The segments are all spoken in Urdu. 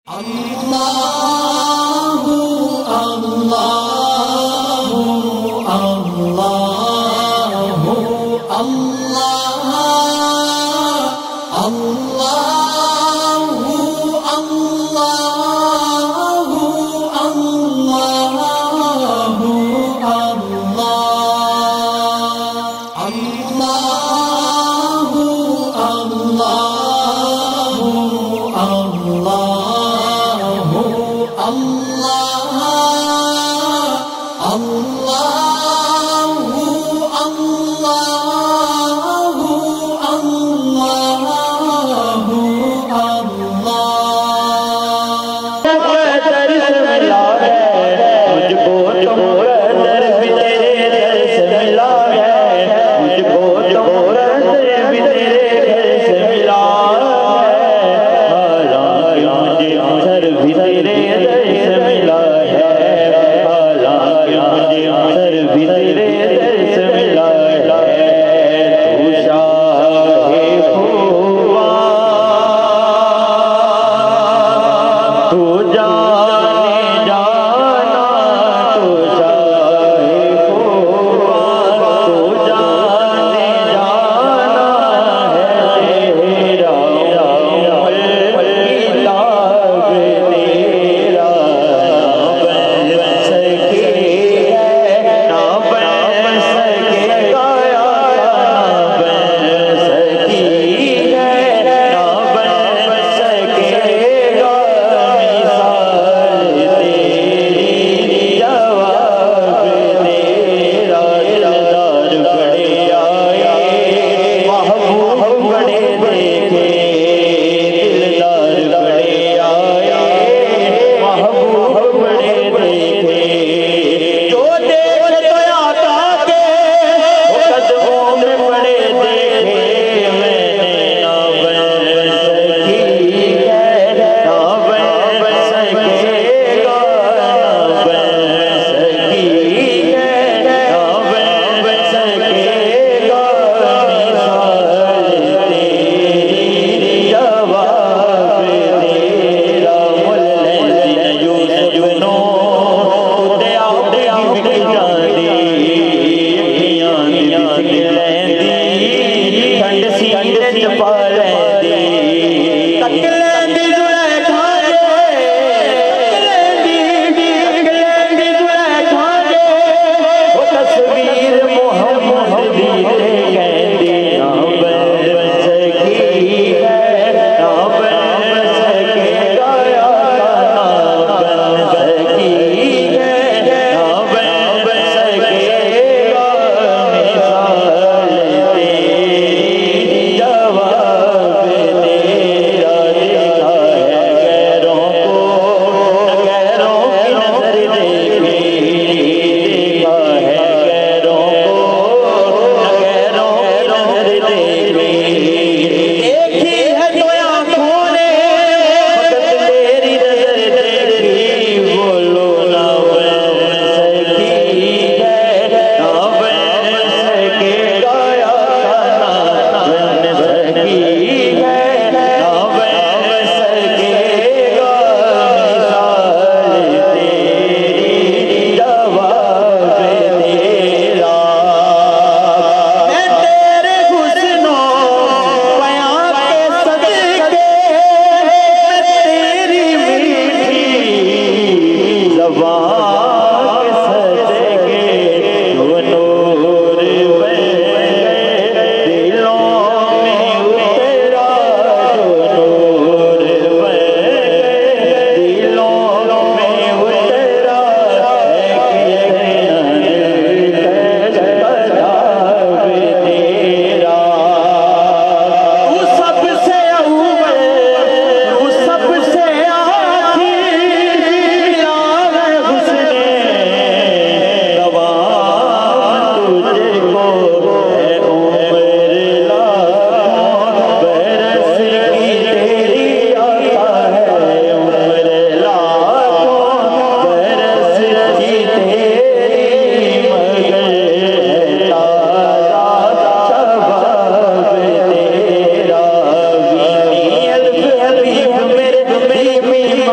ہے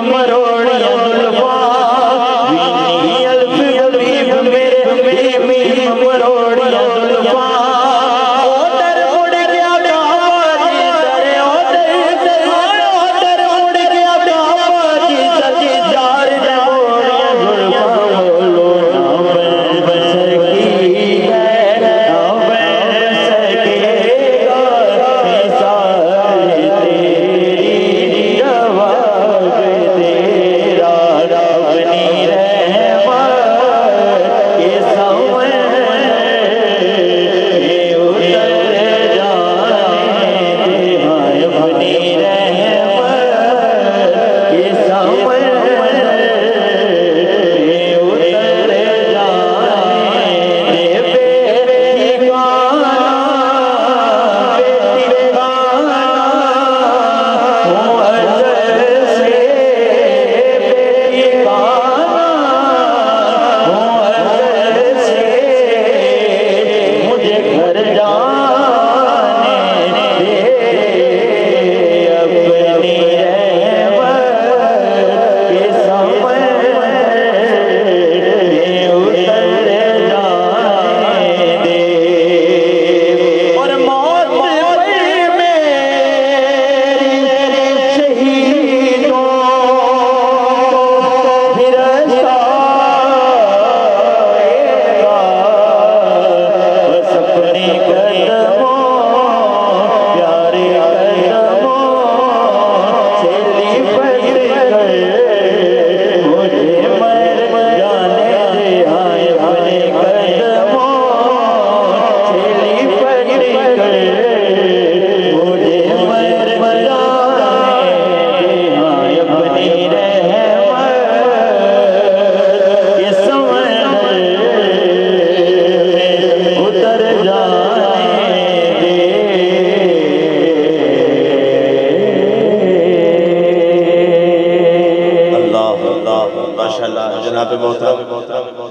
مروڑیاں زلفاں وینی الف حبیب میرے میری مروڑیاں زلفاں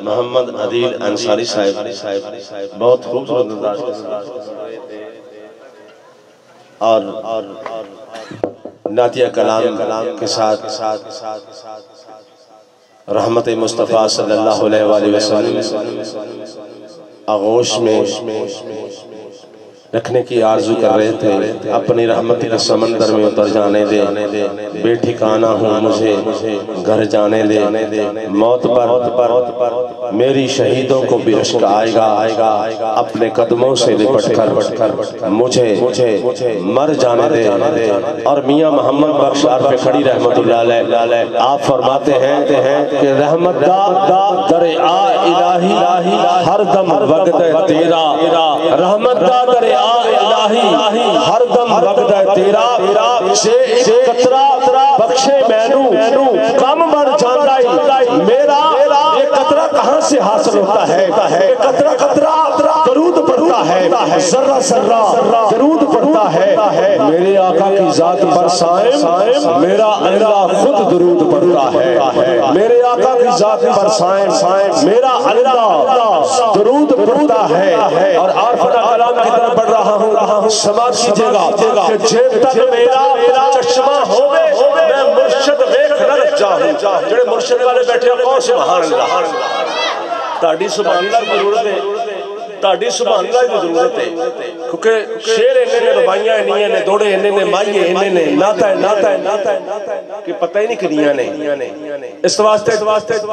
محمد عدیل انصاری صاحب بہت خوبصورت انداز اور نعتیہ کلام کے ساتھ رحمت مصطفیٰ صلی اللہ علیہ وآلہ وسلم آغوش میں رکھنے کی آرزو کر رہے تھے. اپنی رحمت کے سمندر میں اتر جانے دے, بے ٹھکانہ ہوں مجھے گھر جانے دے. موت پر میری شہیدوں کو بھی اشک آئے گا, اپنے قدموں سے لپٹ کر مجھے مر جانے دے. اور میاں محمد بخش عارف کھڑی رحمت اللہ علیہ آپ فرماتے ہیں کہ رحمت دا دریا الہی ہر دم وقت تیرا, رحمت دا دریا الہی ہر دم وقت تیرا. سے ایک قطرہ بخشے مینو کم بن جاندہ میرا ایک قطرہ کہاں سے حاصل ہوتا ہے. ایک قطرہ درود پڑھتا ہے, ذرہ درود پڑھتا ہے. میرے آقا کی ذات پر سائم میرا اللہ خود درود پڑھتا ہے. میرے آقا کی ذات پر سائم میرا اللہ درود پڑھتا ہے. اور عارفانہ کلام کی طرف بڑھ رہا ہوں, سماعت کیجئے گا کہ جب تک میرا چشمہ ہوئے میں مرشد ویکھ نہ جاؤں. جڑے مرشد والے بیٹھے ہیں کون سبحان اللہ, تاڑی سبحان اللہ کی ضرورت ہے, تاڑی سبحان اللہ کی ضرورت ہے. کیونکہ شیر انہیں نے ربائیاں انہیں نے دوڑے انہیں نے مائیے انہیں نے ناتا ہے کہ پتہ ہی نہیں کنیاں نے. اس واسطے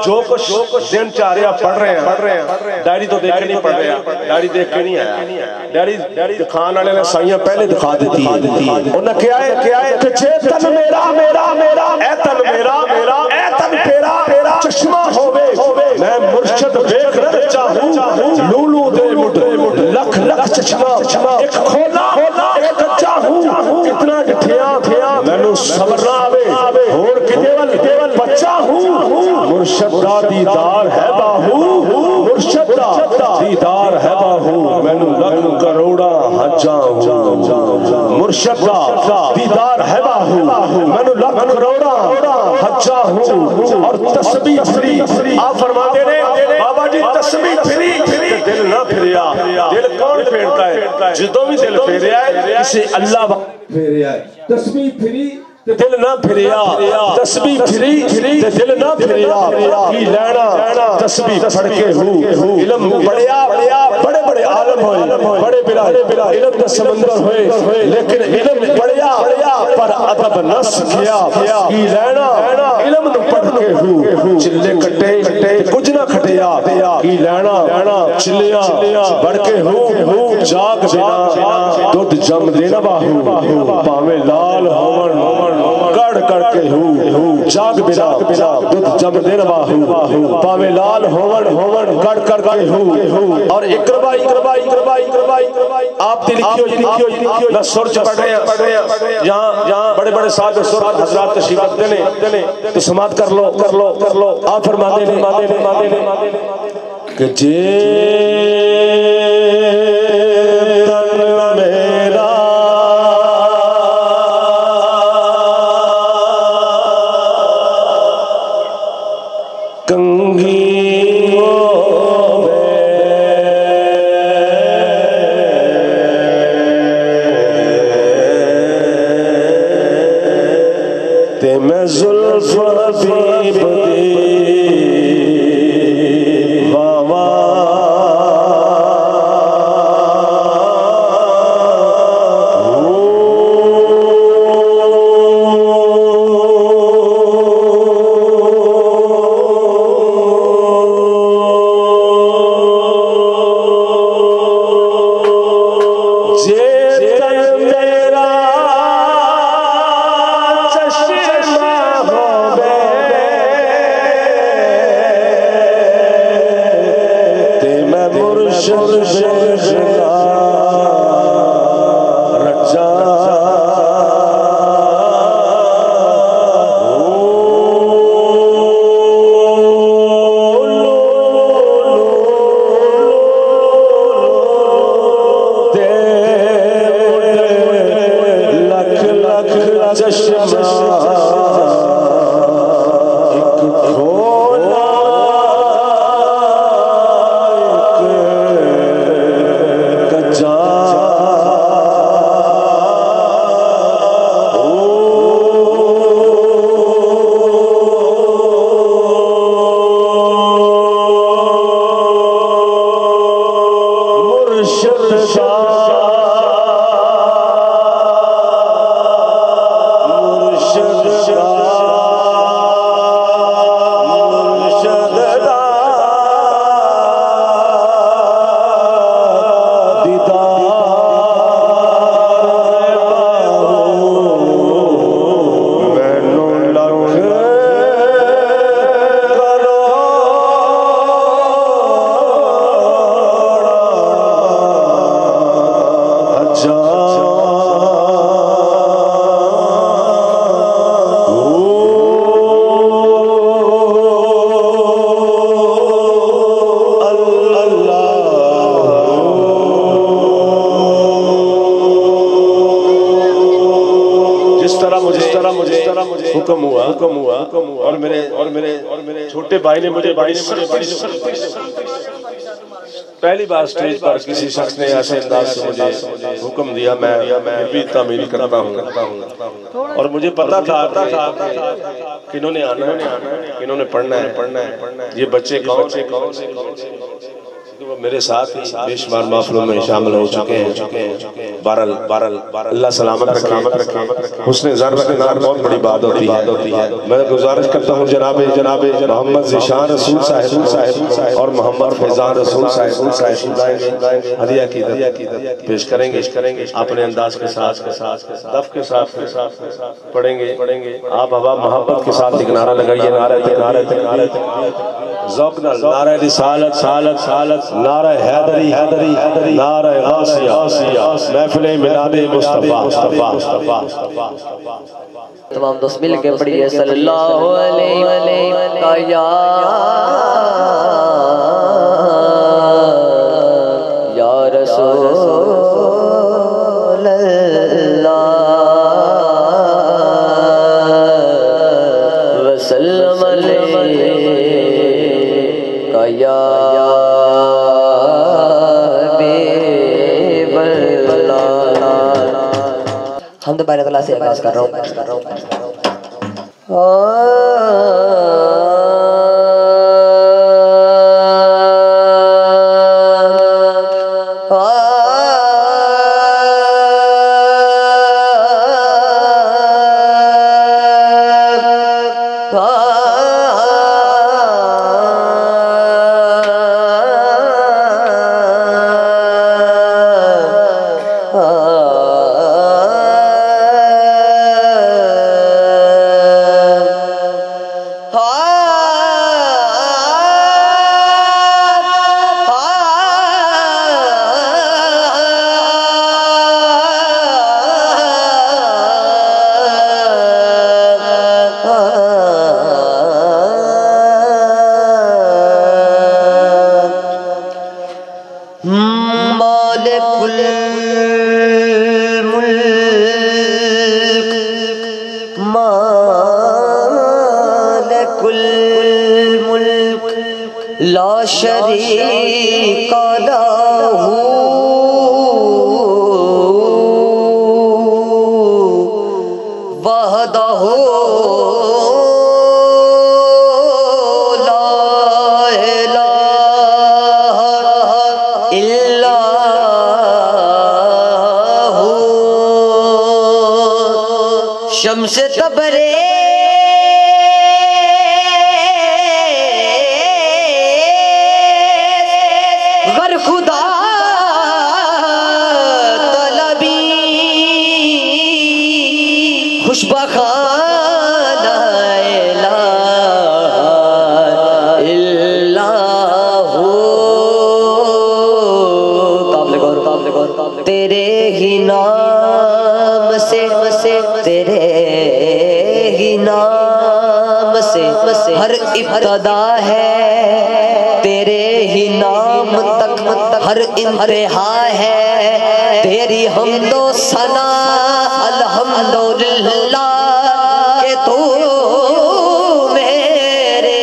جو کچھ دن چارے آپ پڑھ رہے ہیں ڈائری تو دیکھ کے نہیں پڑھ رہے ہیں, ڈائری دیکھ کے نہیں آیا. ڈائری دکھان والے نے سائیاں پہلے دکھا دیتی ہے. انہیں کیا ہے کہ چھے تن میرا اے تن میرا اے تن تیرا چشمہ ہوئے میں مرشد ویکھ نہ چاہوں. لولو دے مڈ لکھ چشمہ ایک کھولا ایک کچا ہوں. کتنا ڈٹھیاں مینو صبر نہ آوے ہوڑ کیول بچہ ہوں. مرشد دا دیدار ہے باہو, مرشد دا دیدار ہے باہو. مینو لکھ کروڑا حجاں ہوں. مرشد دا دیدار ہے باہو, مینو لکھ کروڑا حجاں ہوں. اور تسبیح پھری آپ فرماتے ہیں بابا جی تسبیح پھری دل نہ پھریا. دل کون پھیرتا ہے؟ جدوں بھی دل پھیریا ہے اسے اللہ پھیریا ہے. تسبیح پھری دل نہ پھریا تسبیح پھری دل نہ پھریا کی لینا تسبیح پڑھ کے ہو علم پڑھیا بڑے بڑے عالم ہوئے بڑے بڑا علم کا سمندر ہوئے لیکن علم پڑھیا پر ادب نہ سکھیا کی لینا علم پڑھ کے ہو چلے کٹے کچھ نہ کھٹیا کی لینا چلیاں بڑھ کے ہو جاگ بنا دودھ جم دینا باہو پاوے لال ہون کڑ کے ہو جاگ بنا دودھ جم دینا باہو پاوے لال ہون کڑ کے ہو اور اقربائی آپ لکھیو نہ سرچ پڑھ رہے ہیں جہاں بڑے بڑے صاحب سر حضرات تشریف رکھتے ہیں تو سماعت کر لو آپ فرماتے ہیں کہ جے تن میرا کنگھی تے میں زلف حبیب دی حکم ہوا اور میرے چھوٹے بھائی نے مجھے پہلی بار سٹیج پر کسی شخص نے ایسے انداز سے مجھے حکم دیا میں بھی تعمیل کرتا ہوں اور مجھے پتا تھا کنہوں نے آنا ہے کنہوں نے پڑھنا ہے یہ بچے کون سے وہ میرے ساتھ ہی بے شمار محفلوں میں شامل ہو چکے ہیں بہرحال اللہ سلامت رکھے حسن ظن رکھنا بہت بڑی بات ہوتی ہے میں گزارش کرتا ہوں جناب محمد ذیشان رسول صاحب اور محمد فیضان رسول صاحب ہدیہ کی پیش کریں گے اپنے انداز کے ساتھ دف کے ساتھ پڑھیں گے آپ ہوا محبت کے ساتھ ایک نعرہ لگائیے نعرہ ذوق نعرہ رسالت نعرہ حیدری نعرہ غوثیہ محفل میلاد مصطفیٰ تمام دوست مل کے پڑھیے صلی اللہ علیہ وسلم یا رسول اللہ وسلم علیہ یا حمد بارے تعالیٰ سے آغاز کر رہا ہوں لا شریک لہ وحدہ لا الہ الا ہو شمس تبریز خدا طلبی خوشبخان الہ الا ہو قابل غور تیرے ہی نام سے تیرے ہی نام سے ہر ابتدا ہے تیرے ہی نام تک ہر انتہا ہے تیری حمد و ثنا الحمدللہ کہ تو میرے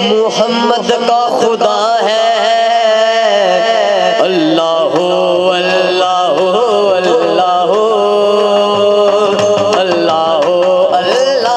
محمد کا خدا ہے اللہ اللہ اللہ اللہ اللہ اللہ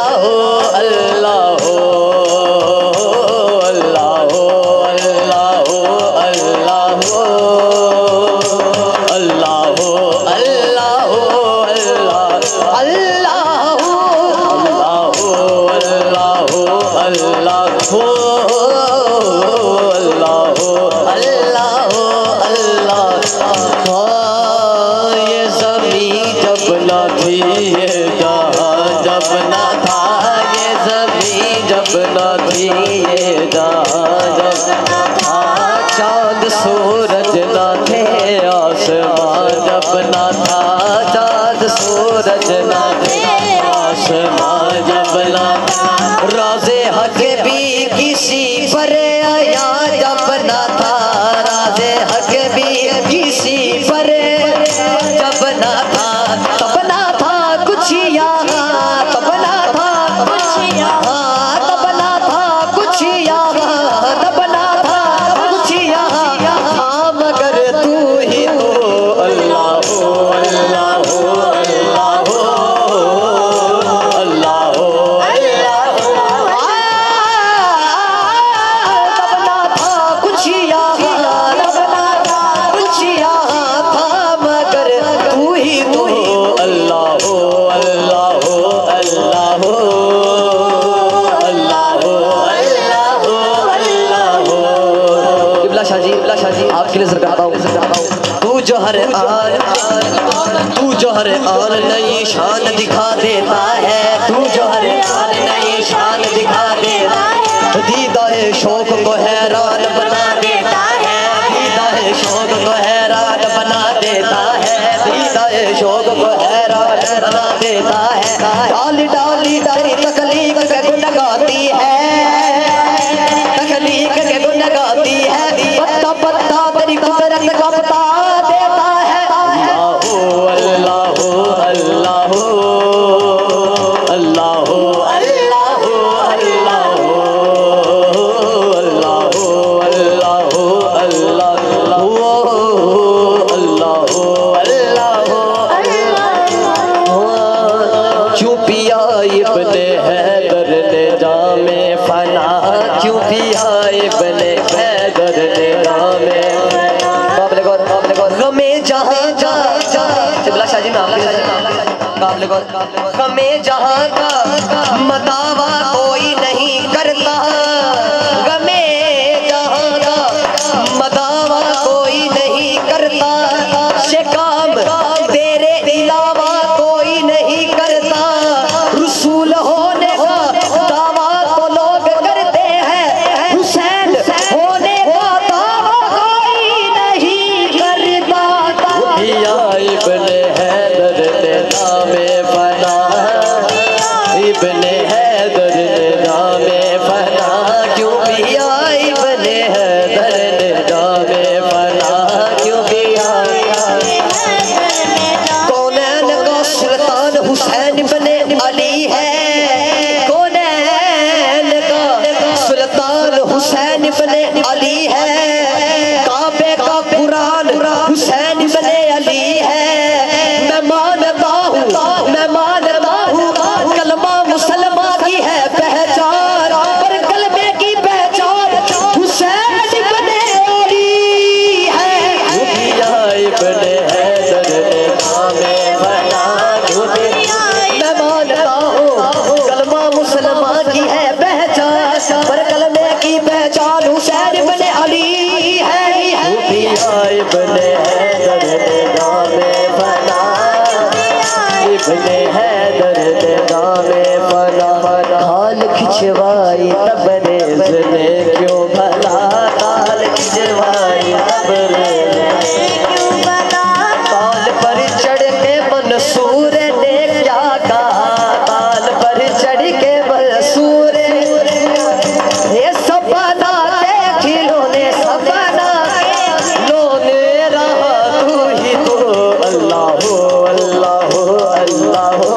چاند سورج نہ تھے آسمان جب نہ تھا چاند سورج نہ تھے آسمان جب نہ تھا راز حق بھی کسی پر آیا جب نہ تھا راز حق بھی کسی پر جب نہ تھا تب نہ تھا کچھ یہاں تب نہ تھا کچھ یہاں تب نہ تھا کچھ یہاں تب نہ تھا کچھ یہاں مگر تو ہی تو اللہ ہو اللہ ہو اللہ ہو اللہ ہو تب نہ تھا کچھ یہاں تب نہ تھا کچھ یہاں تھا مگر تو ہی تو اللہ ہو اللہ ہو اللہ ہو شاہ جی آپ کے لیے ذکر کرتا ہوں تو جو ہر آن نئی شان دکھا دیتا ہے تو جو ہر آن نئی شان دکھا دیتا ہے دیدہ شوق کو حیران بنا دیتا ہے دیدہ شوق کو حیران بنا دیتا ہے دیدہ شوق کو حیران بنا دیتا ہے ڈالی ڈالی ڈالی تخلیق کے گن گاتی ہے تخلیق کے گن گاتی ہے پتا پتا تیری قدرت کا بتا دیتا ہے اللہ ہو اللہ ہو اللہ ہو اللہ ہو اللہ ہو اللہ ہو اللہ ہو اللہ ہو اللہ ہو اللہ ہو اللہ ہو کیوں پیا ابن حیدر نے نامے قابل غور غم جہاں کا چبلا شاہ جی نام قابل غور غم جہاں کا مداوا کوئی نہیں کرتا غم جہاں کا مداوا کوئی نہیں کرتا شکام تیرے علاوہ کوئی نہیں کرتا رسول ہونے کا دعویٰ تو لوگ کرتے ہیں حسین ہونے کا دعویٰ کوئی نہیں کرتا یا ابن حیدر نے نام فنا ابن حیدر نے نام فنا کیوں پیا ابن حیدر نے نام فنا کیوں پیا کونین کا سلطان حسین بن علی ہے کونین کا سلطان حسین بن علی ہے کعبے کا قرآن حسین بن علی ہے میں مانتا ہوں کلمہ مسلمہ کی ہے پہچان پر کلمے کی پہچان حسین بن علی ہے یا ابن حیدر نے نام فنا میں مانتا ہوں کلمہ مسلمہ کی ہے پہچان پر کلمے کی پہچان حسین بن علی ہے یا ابن حیدر نے نام فنا ابن حیدر نے نام فنا کھال کھچوائی تبریز نے کیوں بھلا کھال کھچوائی تبریز کال پر چڑھ کے منصور نے کیا کہا کال پر چڑھ کے منصور یہ سپنا کے کھلونے سپنا لونے رہا تو ہی تو اللہ ہو اللہ ہو اللہ ہو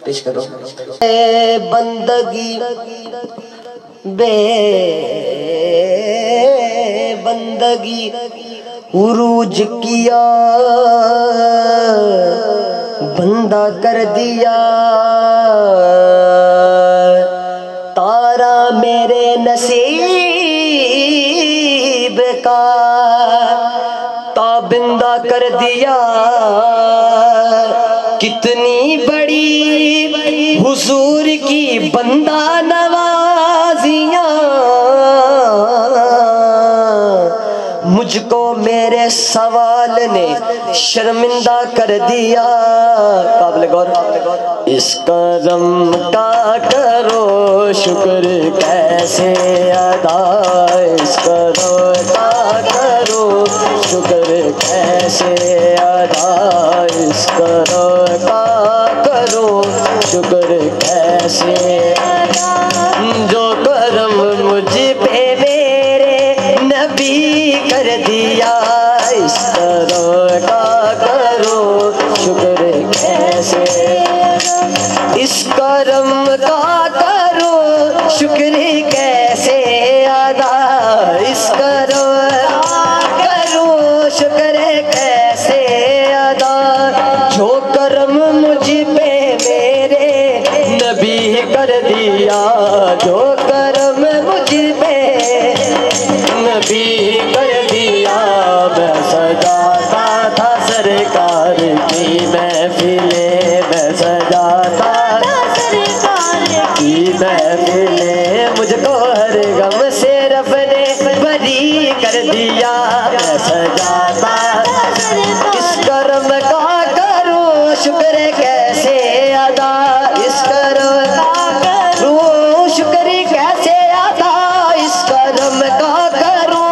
پیش کرو بندگی بے بندگی عروج کیا بندہ کر دیا تارا میرے نصیب کا تابندہ کر دیا کتنی بڑی حضور کی بندہ نوازیاں مجھ کو میرے سوال نے شرمندہ کر دیا قابل غور اس کرم کا کرو شکر کیسے ادا اس کرم کا کرو شکر کیسے ادا اس کرم کا کرو شکر کیسے جو کرم مجھ پہ میرے نبی کر دیا اس کرم کا کرو شکر کیسے اس کرم کا کرو شکر کیسے ادا اس کرم کرو شکر کیسے ادا جو کرم مجھ پہ میرے نبی کر دیا جو کرم مجھ پہ نبی کر دیا میں سجاتا تھا سرکار کی محفلیں میں سجاتا سرکار کی محفلیں مجھ کو ہر غم سے رب نے بری کر دیا میں سجاتا اس کرم کا کروں شکر کیسے ادا اس کرم کا کروں شکر کیسے ادا اس کرم کا کروں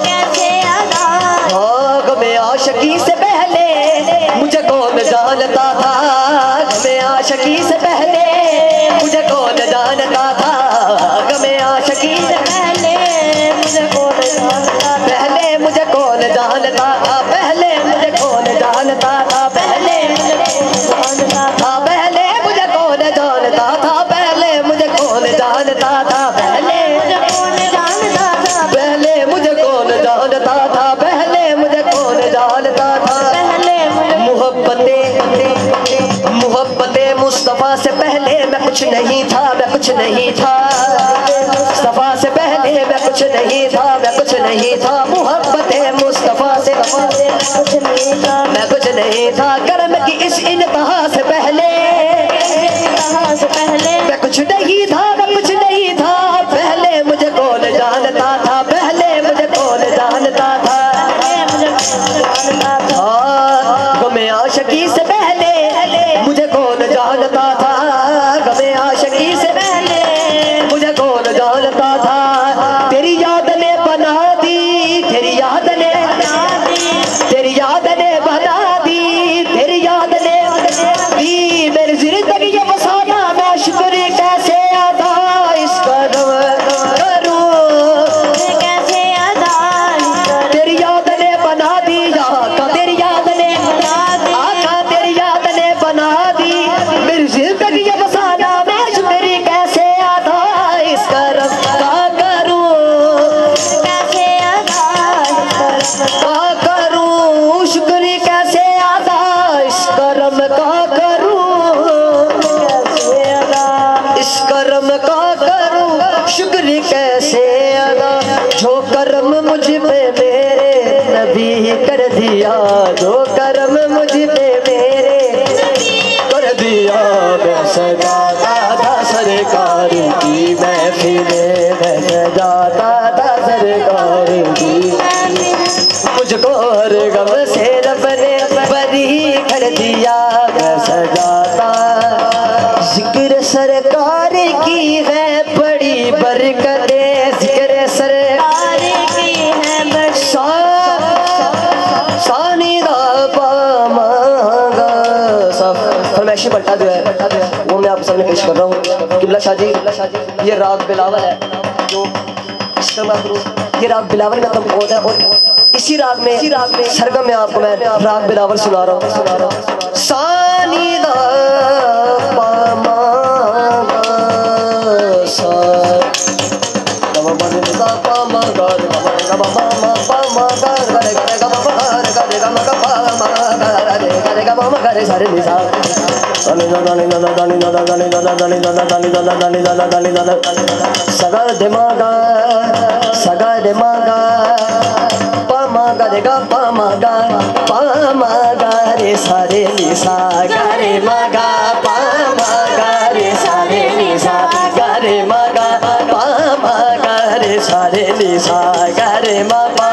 کیسے ادا غم عاشقی سے پہلے مجھے کون جانتا تھا غم عاشقی سے پہلے مجھے کون جانتا تھا غم عاشقی سے پہلے مجھے کون جانتا پہلے مجھے کون جانتا تھا پہلے مجھے کون جانتا تھا پہلے مجھے کون جانتا تھا پہلے مجھے کون جانتا تھا پہلے مجھے کون جانتا تھا پہلے مجھے کون جانتا تھا پہلے مجھے کون جانتا تھا پہلے محبت مصطفیٰ سے پہلے میں کچھ نہیں تھا میں کچھ نہیں تھا مصطفیٰ سے پہلے میں کچھ نہیں تھا میں کچھ نہیں تھا محبت مصطفیٰ سے میں کچھ نہیں تھا کرم کی اس انتہا سے پہلے میں کچھ نہیں تھا میں کچھ نہیں تھا پہلے مجھے کون جانتا تھا پہلے مجھے کون جانتا تھا غم عاشقی سے پہلے مجھے کون جانتا تھا غم عاشقی سے پہلے مجھے کون جانتا تھا تیری یاد نے بنا دی تیری یاد نے تیری یاد نے بنا دی تیری یاد نے دی میری زندگی یہ وسانا میں شکر کیسے ادا اس کرم کروں کیسے ادا تیری یاد نے بنا دی آقا تیری یاد نے آقا تیری یاد نے بنا دی میری زندگی یہ وسانا میں شکر کیسے ادا اس کرم کا کروں کیسے ادا کا کروں شکر کیسے ادا اس کرم کا کروں اس کرم کا کروں شکر کیسے ادا جو کرم مجھ پہ میرے نبی کر دیا جو کرم مجھ پہ میرے کر دیا میں سجاتا تھا سرکار کی محفلیں میں سجاتا تھا سرکار کی مجھ کو ہر غم سے رب نے بری کر دیا میں سجاتا ذکر سرکار کی ہے بڑی برکتیں ذکر سرکار کی ہے ثانی دا پامانگا فرمائشی بٹا جو ہے وہ میں آپ سب نے پیش کر رہا ہوں قبلہ شاہ جی یہ راگ بلاول ہے جو یہ راگ بلاول میں کمپوز ہے اور اسی راگ میں سرگم میں آپ کو میں راگ بلاول سنا رہا ہوں ثانی دا پامانگا سگا دماغا سگا دماغا پاماگا دگا پاماگا پاماگا رے سارے نیسا گارے ماگا پاماگا رے سارے نیسا گارے ماگا پاماگا رے سارے نیسا گارے ماگا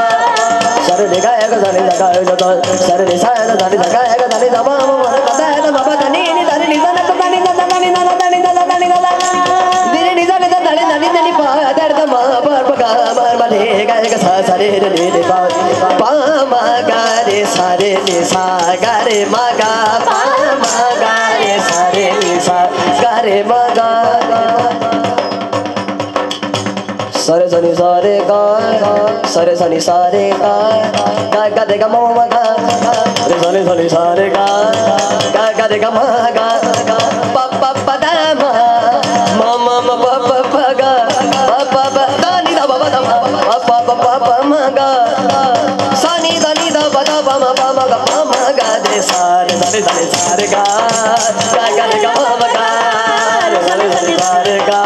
سر لگائے گا دانی لگائے گا سر لسائے گا دانی لگائے گا دانی دبا ماما کتائے گا بابا دانی دانی نیزا نکو دانی دانی دانی دانی دانی دانی دانی نیزا نیزا دانی دانی دانی پا درد ماں پر پکا مار ملے گائے گا سارے لے لے پاما گارے سارے نیسا گارے ماگا پاما گارے سارے نیسا گارے ماگا سارے سنی سارے گا سارے سنی سارے گا گا گا دے گا ماما گا سارے سنی سنی سارے گا گا گا دے گا ماما گا پا پا پا دا ما ماما ما پا پا پا گا پا پا پا دا نی دا با با دا ما پا پا پا پا پا ما گا سانی دا نی دا با دا با ما پا ما گا پا ما گا دے سارے سنی سنی سارے گا گا گا دے گا ماما گا سارے سنی سارے گا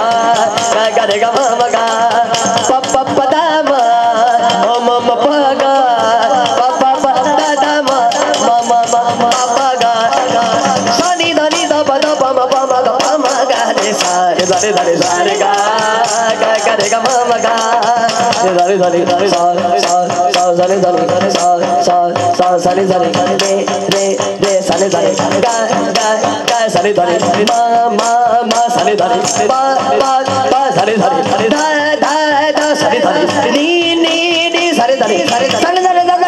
گا گا دے گا ماما گا پا پا پا دا ما ماما ما پا گا پا پا پا دا دا ما مگا زاری زاری سار سار سار زاری زاری سار سار سار زاری زاری رے رے رے زاری زاری گا گا گا زاری زاری ما ما ما زاری زاری با با با زاری زاری دا دا دا زاری زاری نی نی نی زاری زاری زاری زاری زاری زاری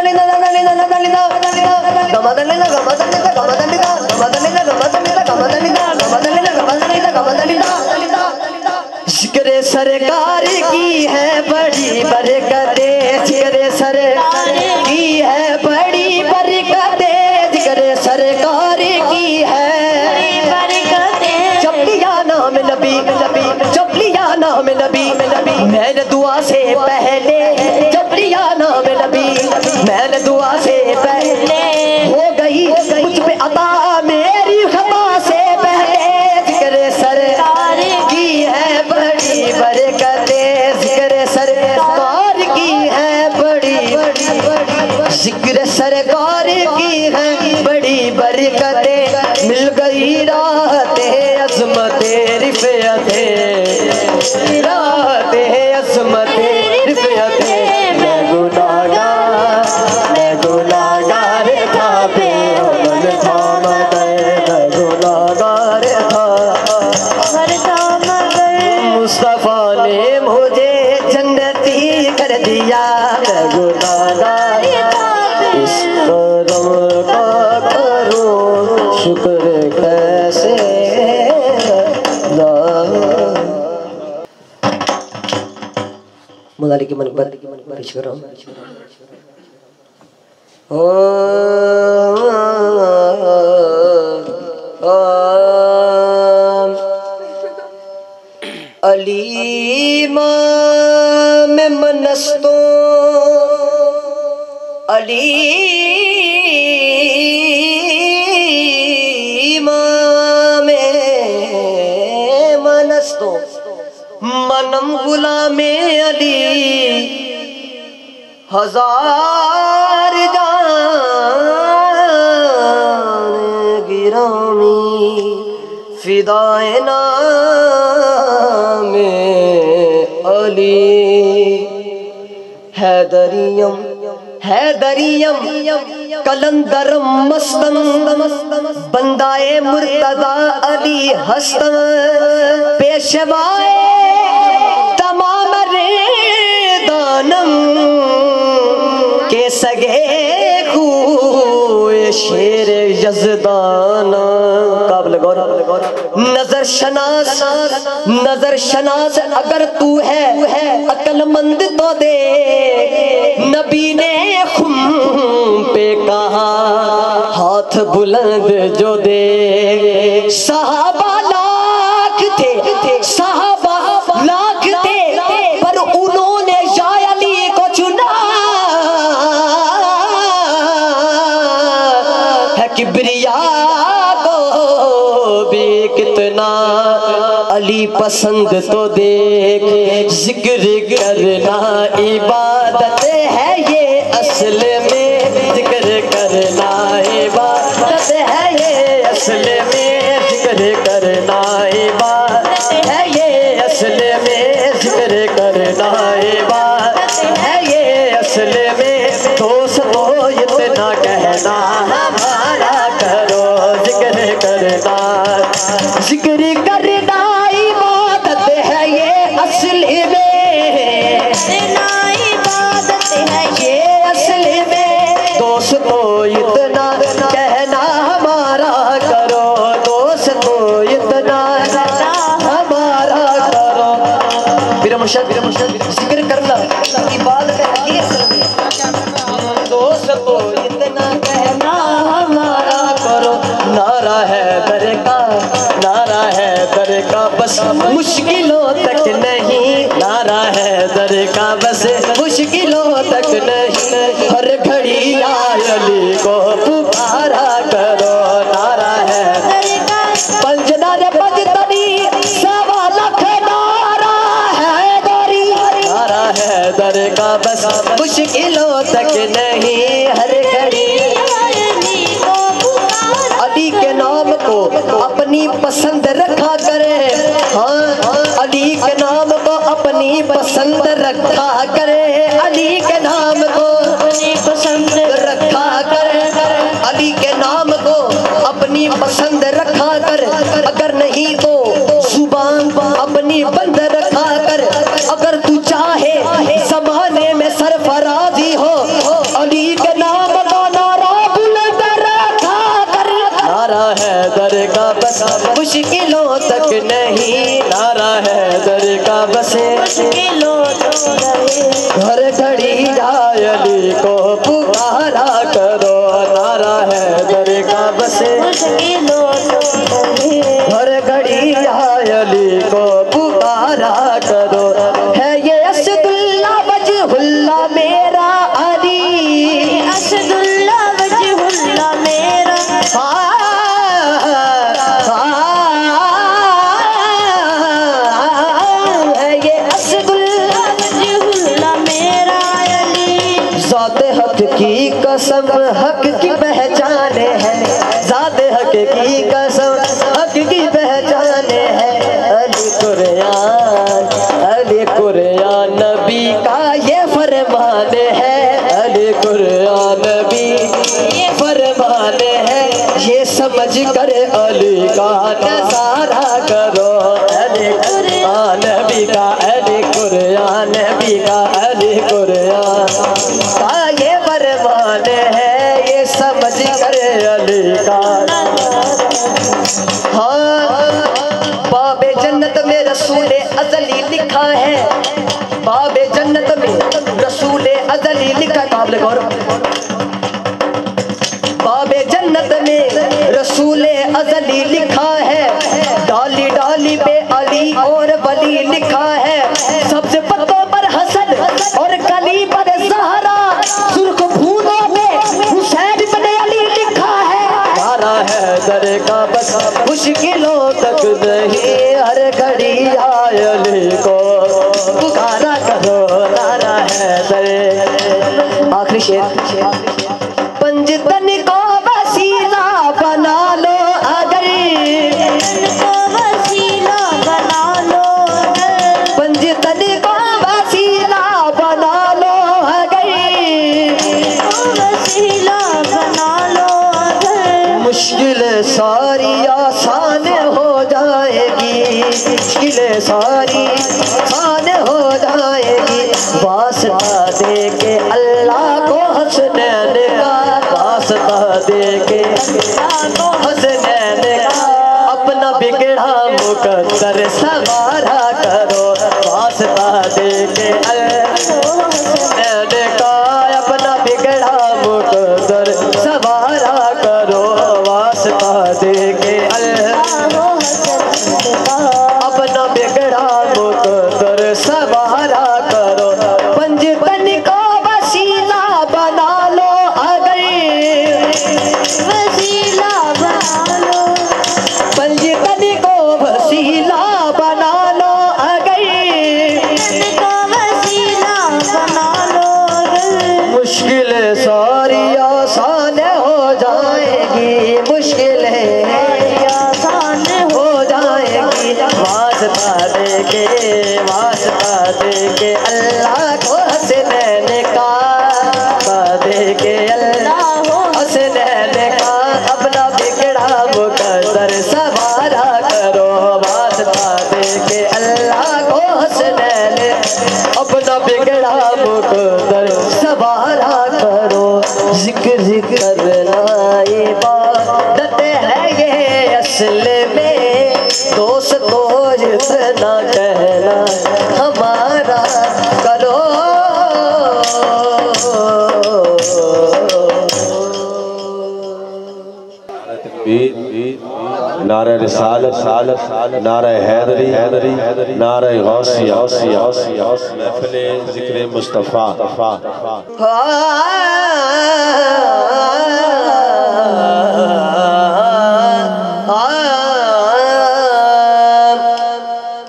ذکر سرکار کی ہے بڑی برکتیں ذکر سرکار کی ہے بڑی برکتیں ذکر سرکار کی ہے برکتیں جب لیا نام نبی جب لیا نام نبی میں نے دعا سے پہلے جب لیا نام نبی میں نے دعا سے پہلے ہو گئی مجھ پہ عطا میری خطا سے پہلے ذکر سرکار کی ہے بڑی برکتیں ذکر سرکار کی ہے بڑی ذکر سرکار کی ہے بڑی برکتیں مل گئی راحت عظمت رفعت راحت عظمت رفعت میں گناہگار تھا بے عمل تھا مگر میں گناہگار تھا مصطفیٰ نے مجھے جنتی کر دیا میں گناہگار اس کرم کا کروں شکر کیسے مداری کی منقبت پیش کر رہا ہوں علیمہ میں منستوں علیمہ میں منستوں منم غلام علی ہزار جان گرامی فدائے نام علی حیدریم کلندرم مستم بندائے مرتضی علی ہستم پیشوائے تمام ریدانم کے سگے خوئے شیر یزدان قابل غور نظر شناس اگر تو ہے عقل مند تو دے نبی نے خم پہ کہا ہاتھ بلند جو دے صحابہ لاکھ تھے پر انہوں نے یا علی کو چنا ہے کبریا کو بھی کتنا علی پسند تو دیکھ ذکر کرنا عبادت ہے یہ اصل میں ذکر کرنا عبادت ہے یہ اصل میں ذکر کرنا عبادت ہے یہ اصل میں ذکر کرنا عبادت ہے یہ اصل میں دوستو اتنا کہنا ہمارا کرو ذکر کرنا عبادت ہے یہ اصل میں عبادت ہے یہ اصل میں دوستو اتنا کہنا ہمارا کرو دوستو اتنا کہنا ہمارا کرو پھر مرشد ذکر کرنا عبادت ہے یہ اصل میں دوستو اتنا کہنا ہمارا کرو نعرہ ہے در کا بس مشکلوں تک نہیں نعرہ ہے در کا بس مشکلوں تک نہیں ہر گھڑی یا علی کو پکارا کرو نعرہ ہے پنجنا نے پنجتنی سوا لکھ نعرہ ہے در کا بس مشکلوں تک نہیں ہر گھڑی علی کے نام کو اپنی پسند رکھا کرے علی کے نام کو اپنی پسند کا بس مشکلوں تک نہیں، نعرہ حیدر کا بس مشکلوں تک نہیں، ہر گھڑی جائے علی کو پکارا کرو، نعرہ حیدر کا بس مشکلوں تک نہیں، ہر گھڑی جائے علی کو پکارا کرو، ہے یہ اسد اللہ وجہ اللہ میرا علی، اسد اللہ وجہ اللہ میرا، ہے یہ اسد اللہ وجہ اللہ میرا علی، ذات حق کی قسم حق کی پہچان ہے، ذات حق کی قسم حق کی پہچان ہے، علی قرآن، علی قرآن نبی کا یہ فرمان ہے، علی قرآن نبی یہ فرمان ہے، یہ سمجھ کر علی کا نظارہ کرو، علی قرآن نبی کا، علی قرآن نبی کا، علی قرآن کا یہ فرمان ہے، یہ سمجھ کر علی کا، ہاں باب جنت میں رسول ازلی لکھا ہے، باب جنت میں رسول ازلی لکھا ہے، قابل غور، باب جنت میں رسول ازلی لکھا ہے، ڈالی ڈالی پہ علی اور ولی لکھا ہے، سب سے پتوں پر حسن اور کلی پر زہرا، سرخ پھولوں پہ حسین بن علی لکھا ہے، نعرہ حیدر کا بس مشکلوں تک نہیں، ہر گھڑی آئے علی کو پکارا کرو، نعرہ حیدر، آخری شعر، پنجتن کو وسیلہ بنا لو اگر، کو وسیلہ بنا لو اگر، پنجتن کو وسیلہ بنا لو اگر، کو وسیلہ بنا لو اگر، مشکل ساری آسان ہو جائے گی، مشکل ساری آسان ہو جائے گی، واسطہ دے کے اللہ کو حسنین کا، واسطہ دے کے اللہ کو حسنین کا، اپنا بگڑا مقدر سوارا کرو، واسطہ دے کے اللہ کو حسنین کا، اپنا بگڑا مقدر سوارا کرو، واسطہ دے کے اللہ کو حسنین کا، اپنا بگڑا مقدر سوارا کرو، پنجتن کو وسیلہ بنا لو اگر، وسیلہ بنا لو، پنجتن کو وسیلہ بنا لو اگر، کو وسیلہ بنا لو اگر، مشکل ساری آسان ہو جائے گی، مشکلیں آسان ہو جائے گی، واسطہ دے کے، واسطہ دے کے اللہ کو حسنین کا، دے کے اللہ کو حسنین کا، اپنا بگڑا مقدر سوارا کرو، واسطہ دے کے اللہ کو حسنین، اپنا بگڑا مقدر سوارا کرو، ذکر کرنا عبادت ہے یہ اصل میں، دوستو جتنا کہنا ہمارا کرو، نعرہ رسالت، نعرہ حیدری، نعرہ غوثیہ، محفل ذکر مصطفیٰ،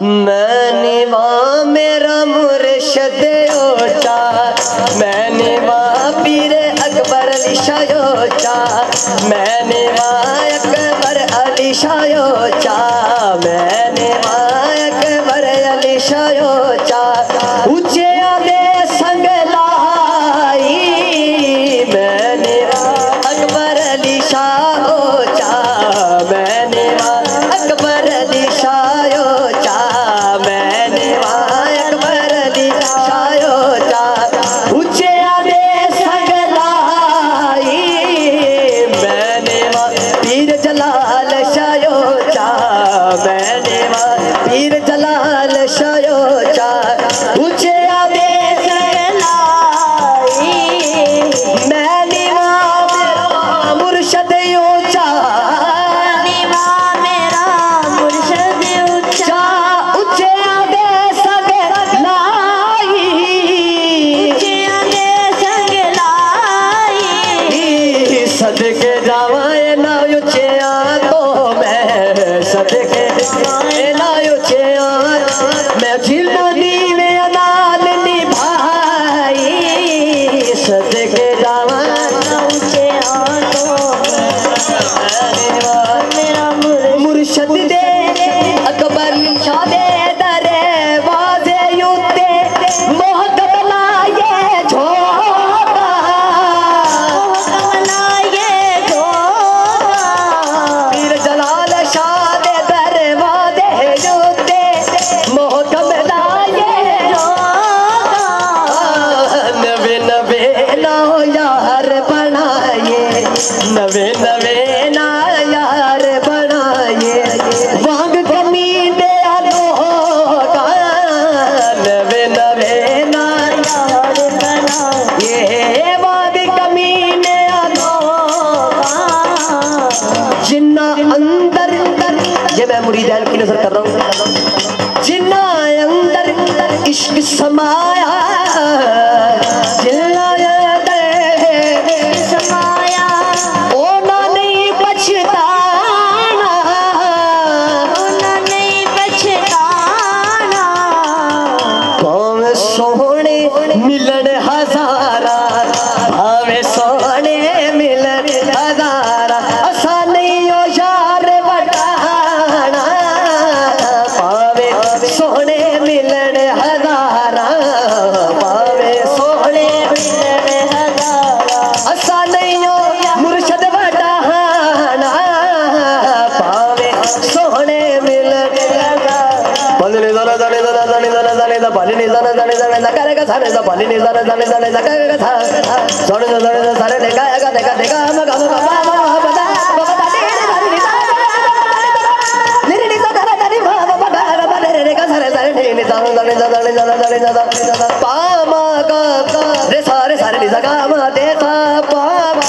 میں نے وہاں میرا مرشد اوچا، میں نے وہاں پیر اکبر علی شاہ اوچا، میں نے وہاں اکبر علی شاہ اوچا، میں نے وہاں اکبر علی شاہ اوچا، اونچے آدھے سنگ لائی، میں نے وہاں اکبر علی شاہ اوچا، میں نے وہاں اکبر علی شاہ اوچا، میں نے وہاں اکبر علی شاہ اوچا، اونچے آدھے سنگ لائی، میں نے وہاں پیر جلال شاہ صدقے جاوائے نہ اچھیاں تو میں صدقے جاوائے نہ اچھیاں میں جلو دیوے انال نبھائی صدقے جاوائے نہ اچھیاں تو میرا مرشد دے اکبر شاہ دے درے واضح یوتے محکم لائے جھوکا پیر جلال شاہ دے درے واضح یوتے محکم لائے جھوکا نوے نوے نو یار بنائے نوے نوے نا یار بنائے وانگ کمی دے آلوکا نوے نوے نا یار بنائے وانگ کمی دے آلوکا جنہ اندر یہ میں مرید کی نظر کر رہا ہوں جنہ اندر عشق سمایا جنہ اندر سمایا اونا نہیں بچتانا اونا نہیں بچتانا قوم سونے ملن ہزارہ بھاوے سونے ملن ہزارہ اسا نہیں ہو یار وٹانا پاوے سونے ملن ہزارہ پاوے سونے ملن ہزارہ اسا نہیں ہو مرشد وٹانا پاوے سونے ملن ہزارہ بلنی زانا زانے زانا زانے زانا زانے زانا بلنی زانا زانے زانے زانا کرے گا سانے زانا بلنی زانا زانے زانے زانا کرے گا سانے زانے زانے سارے دیکھا گا دیکھا دیکھا مگا مگا مگا بتا بتا نیرے زانے زانے بابا بابا بابا نیرے کا سارے سارے نیرے زانے زانے زانے زانے زانے زانے پاما کا رے سارے سارے نیزا کاما دیتا پاما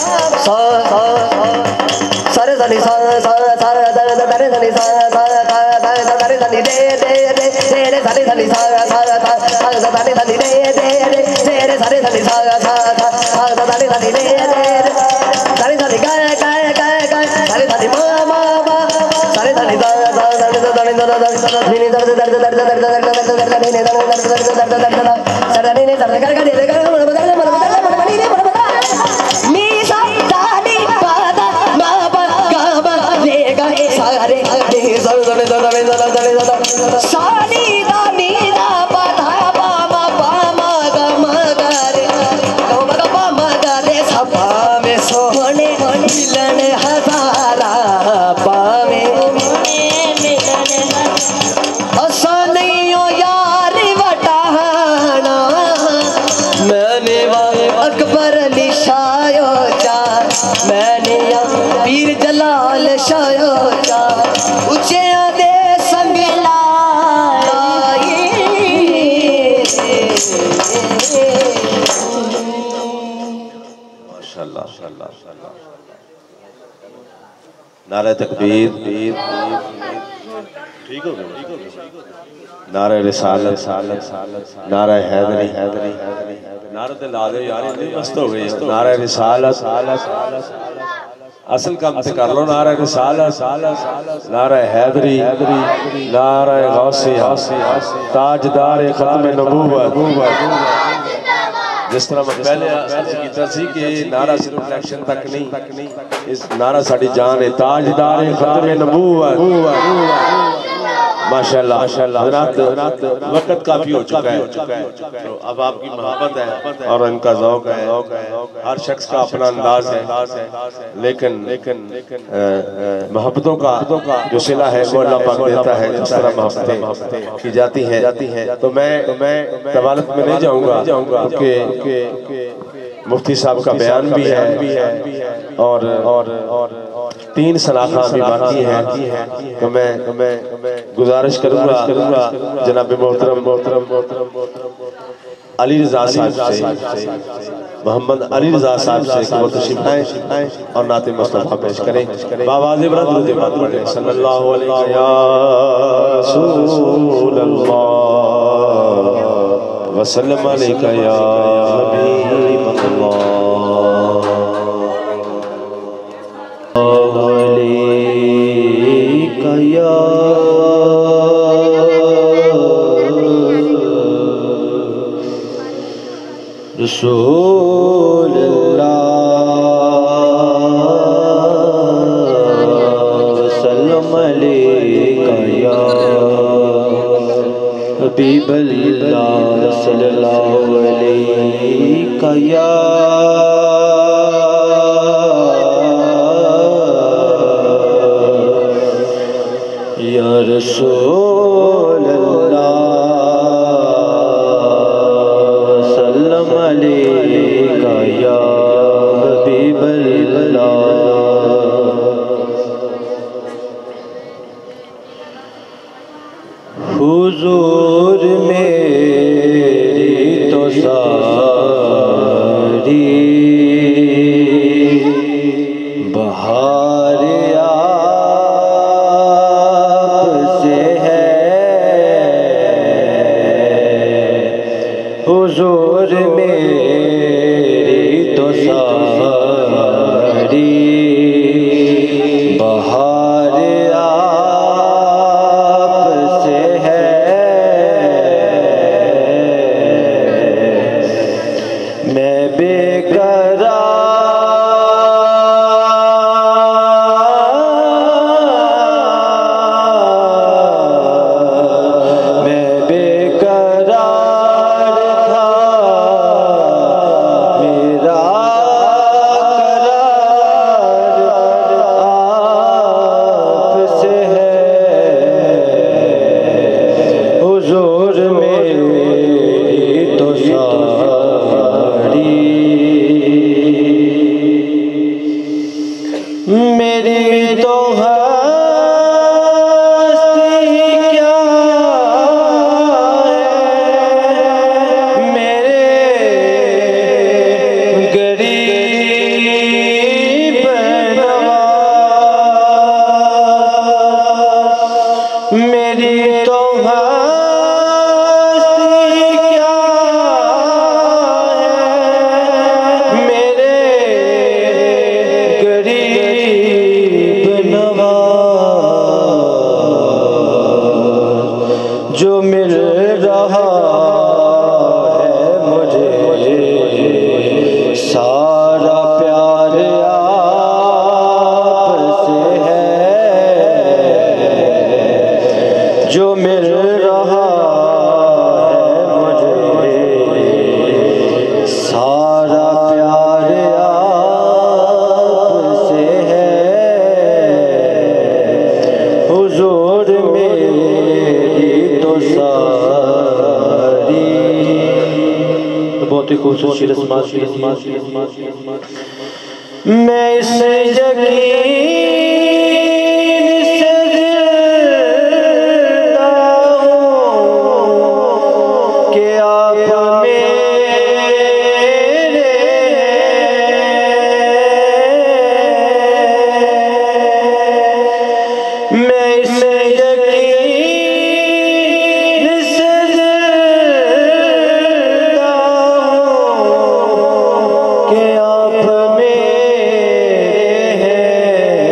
سارے زانے سارے سارے سارے سارے زانے سارے سارے سارے سارے زانے دے دے دے دے سارے زانے سارے سارے سارے زانے دے دے دے دے سارے زانے سارے سارے سارے زانے دے دے سارے زانے گائے گائے گائے گائے سارے زانے ماما سارے زانے زانے زانے زانے زانے زانے درد درد درد درد درد درد درد درد درد درد درد درد سارے نہیں درد کر کے دے کر میسا دانی پادا بابا گابا لے گئے سارے زانے زانے زانے زانے سانی دانی دا پادا باما باما گاما گارے گاما گاما گارے سبا میں سونے ملن ہزارہ پاوے ملن اسا نہیں ہو یار وٹانا میں نے اکبر علی شایو چا میں نے پیر جلال شایو چا اچھیاں دے سنگ لائی ماشاءاللہ نعرہ تکبیر ٹھیک ہو گیا نعرہ رسالت نعرہ حیدری نعرہ دل آدھے یاری نہیں مست ہو گئی نعرہ رسالت اصل کام تے کر لو نعرہ رسالت نعرہ حیدری نعرہ غوثیہ تاجدار ختم نبوت جس طرح میں پہلے کی ترسی کہ نعرہ صرف الیکشن تک نہیں اس نعرہ ساڑی جان ہے تاجدار ختم نبوت ماشاءاللہ حضرات وقت کافی ہو چکا ہے تو اب آپ کی محبت ہے اور ان کا ذوق ہے ہر شخص کا اپنا انداز ہے لیکن محبتوں کا جو صلہ ہے وہ اللہ پاک دیتا ہے جس طرح محبتیں کی جاتی ہیں تو میں طوالت میں نہیں جاؤں گا کہ مفتی صاحب کا بیان بھی ہے اور 3 سلاخہ بھی باقی ہیں تو میں گزارش کروں گا جناب محترم علی رضا صاحب سے محمد علی رضا صاحب سے کہ وہ تشریف لائیں اور نعت مصطفیٰ پیش کریں بآواز برا درود پاک پڑھیں صلی اللہ علیہ یا رسول اللہ وسلم علیکہ یا حبیب اللہ حبیب اللہ صلی اللہ علیہ یا رسول اللہ سلم علیکہ یا حبیب اللہ حضور میری تو ساری بہار آپ سے ہے حضور میری تو ساری بہار آپ سے ہے میں بے میری تو ہستی کیا ہے میرے غریب نواز میری تو ہستی کیا ہے میرے جو مل رہا ہے مجھے سارا پیار آپ سے ہے جو مل رہا ہے مجھے سارا پیار آپ سے ہے حضور میری تو ساری بہت ہی خوبصورت رسمات میں اس یقین سے زندہ ہوں کہ آپ میرے میں اس یقین سے زندہ ہوں کہ آپ میرے ہیں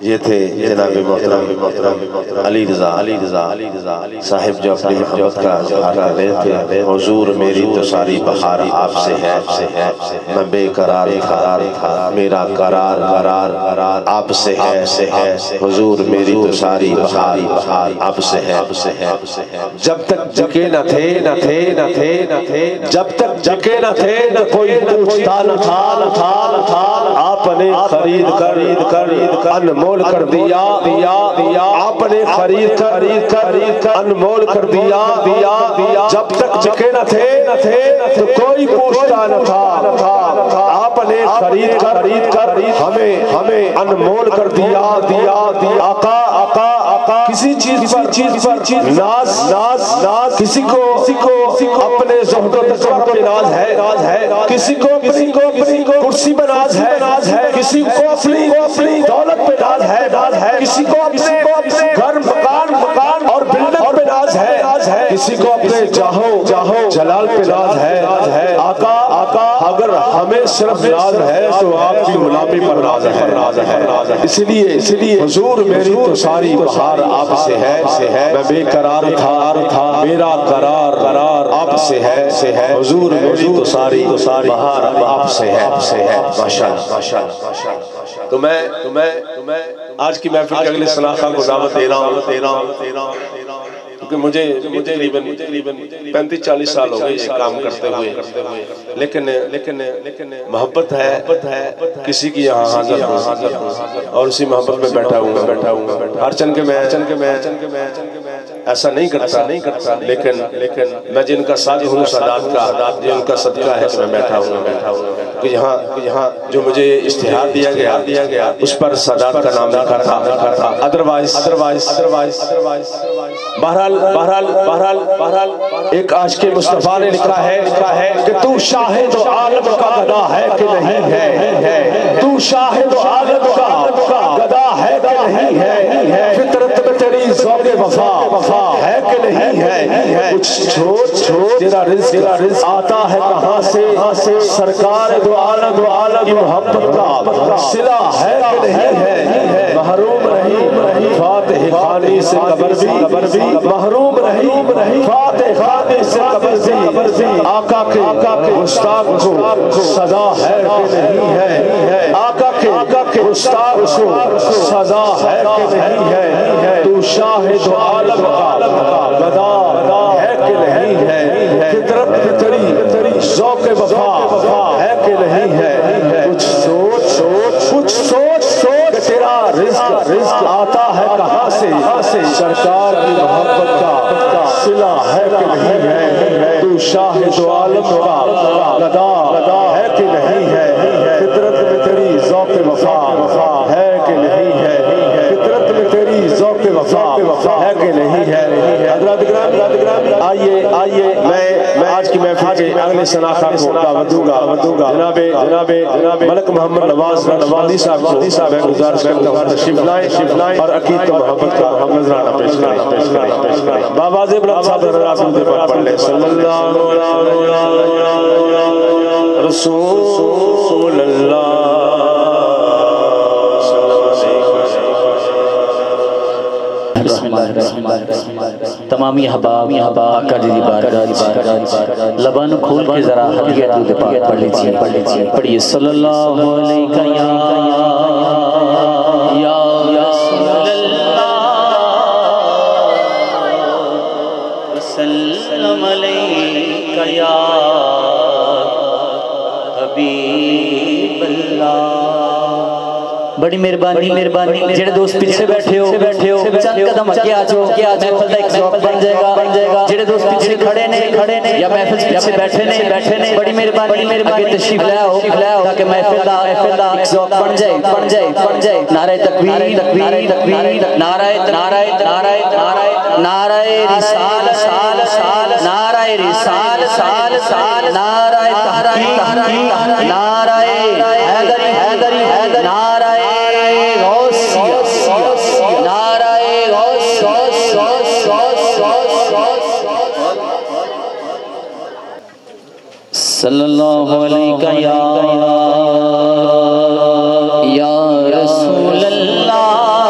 یہ تھے جناب محترم علی رضا صاحب جو اپنی محبت کا اظہار کر رہے تھے۔ حضور میری تو ساری بہار آپ سے ہے، میں بے قرار تھا، میرا قرار آپ سے ہے، حضور میری تو ساری بہار آپ سے ہے۔ جب تک جکے نہ تھے، جب تک جکے نہ تھے نہ کوئی پوچھتا نہ تھا، آپ نے خرید کر انمول کر دیا، آپ نے خرید کر انمول کر دیا۔ جب تک جکے نہ تھے تو کوئی پوچھتا نہ تھا، آپ نے خرید کر ہمیں انمول کر دیا۔ آقا کسی چیز پر ناز، کسی کو اپنے زہد و تقویٰ پہ ناز ہے، کسی کو اپنی کرسی پہ ناز ہے، کسی کو اپنی دولت پہ ناز ہے، کسی کو اپنے گھر مکان اور بلڈنگ پہ ناز ہے، کسی کو اپنے جاہو جلال پہ ناز ہے۔ آقا اگر ہمیں صرف ناز ہے تو آپ کی غلامی پر ناز ہے۔ اس لیے حضور میری تو ساری بہار آپ سے ہے، میں بے قرار تھا، میرا قرار آپ سے ہے، حضور میری تو ساری بہار آپ سے ہے۔ ماشاءاللہ۔ تو میں آج کی محفل کے اگلے سلاخہ کو دعوت دے رہا ہوں کیونکہ مجھے تقریباً 35-40 سال ہو گئے یہ کام کرتے ہوئے، لیکن محبت ہے کسی کی یہاں حاضر ہوں اور اسی محبت میں بیٹھا ہوں۔ ہر چن کے میں ایسا نہیں کرتا، لیکن میں جن کا ساتھ ہوں سادات کا، جن کا صدقہ ہے کہ میں بیٹھا ہوں کہ یہاں جو مجھے اشتہار دیا گیا اس پر سادات کا نام لکھا تھا۔ ادروائز بہرحال ایک عاشق مصطفیٰ نے لکھا ہے کہ تو شاہد عالم کا گدا ہے کہ نہیں ہے، تو شاہد عالم کا گدا ہے کہ نہیں ہے، فطرت میں تیری ذوق وفا ہے کہ نہیں ہے، کچھ چھوڑ تیرا رزق آتا ہے کہاں سے، سرکار دو عالم کی محبت کا صلہ ہے کہ نہیں ہے، محروم رہی فاتح خانی سے قبر بھی، محروم رہی فاتح خانی سے قبر بھی، آقا کے گستاخ کو سزا ہے کہ نہیں ہے، آقا کے گستاخ کو سزا ہے کہ نہیں ہے، تو شاہد عالم کا گدا ہے کہ نہیں ہے، فطرت میں تیری ذوق وفا ہے کہ نہیں ہے، کچھ سوچ کہ تیرا رزق آتا ہے کہاں سے، سرکار کی محبت کا صلہ ہے کہ نہیں ہے، تو شاہد عالم کا گدا ہے کہ نہیں ہے، فطرت میں تیری ذوق وفا ہے کہ نہیں ہے، فطرت میں تیری ذوق وفا ہے کہ نہیں ہے۔ حضرات گرامی آئیے میں آج کی محفل کے اگلے سناخہ کو دعوت دوں گا، جناب ملک محمد نواز صاحب ہے، گزارش کرتا ہوں تشریف لائیں اور عقیدت و محبت کا نظرانہ پیش کریں۔ بابا بلند صاحب رسول پر پڑھ لیں، صلی اللہ رسول اللہ۔ تمامی احباب آقا جی بارگاہ لبان کھول کے ذرا ہدیہ درود پاک پڑھ لیجئے، پڑھیے صلی اللہ علیہ یا رسول اللہ وسلم علیہ یا حبیب اللہ۔ بڑی مہربانی جڑے دوست پیچھے بیٹھے ہو چند قدم اگے آ جاؤ، محفل دا ایک ذوق بن جائے گا۔ جڑے دوست پیچھے کھڑے نے یا محفل پیچھے بیٹھے نے، بڑی مہربانی اگے تشریف لے آؤ تاکہ محفل دا ایک ذوق بن جائے۔ نعرہ تکبیر، نعرہ رسالت، نعرہ رسالت، نعرہ تحقیق، نعرہ حیدری، نعرہ صلی اللہ علیہ یا رسول اللہ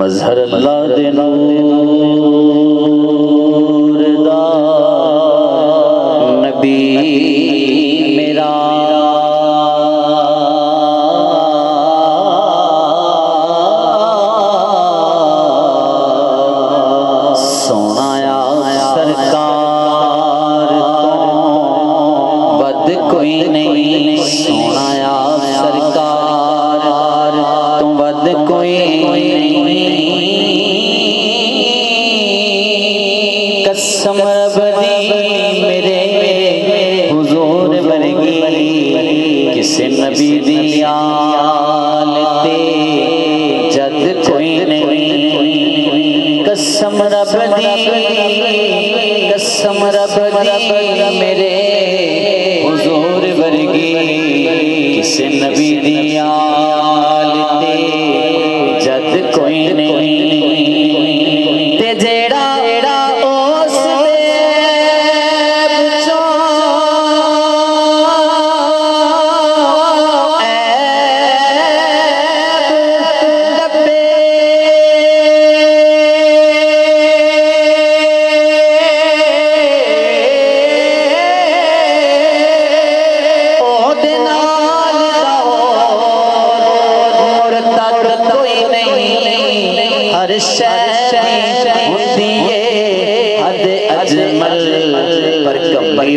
مظہر اللہ دے نور دا نبی میرا سونا آیا سرکار بد کوئی نہیں سونا آیا سرکار تو بد کوئی قسم رب دی میرے حضور ورگی کسی نبی دی آل تے جد کوئی نہیں قسم رب دی میرے حضور ورگی کسی نبی دی آل تے جد کوئی نہیں تے جیڑا اس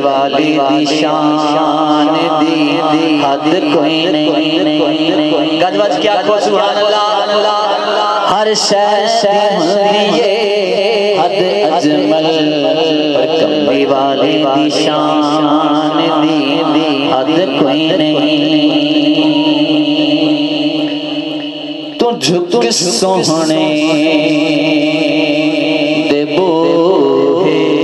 والی دی شان دی حد کوئی نہیں گج بج کیا کو سبحان اللہ ہر شے ہوندی حد اجمل پر کمبی والی دی شان دی حد کوئی نہیں تو جھک سوہنے دے بوہے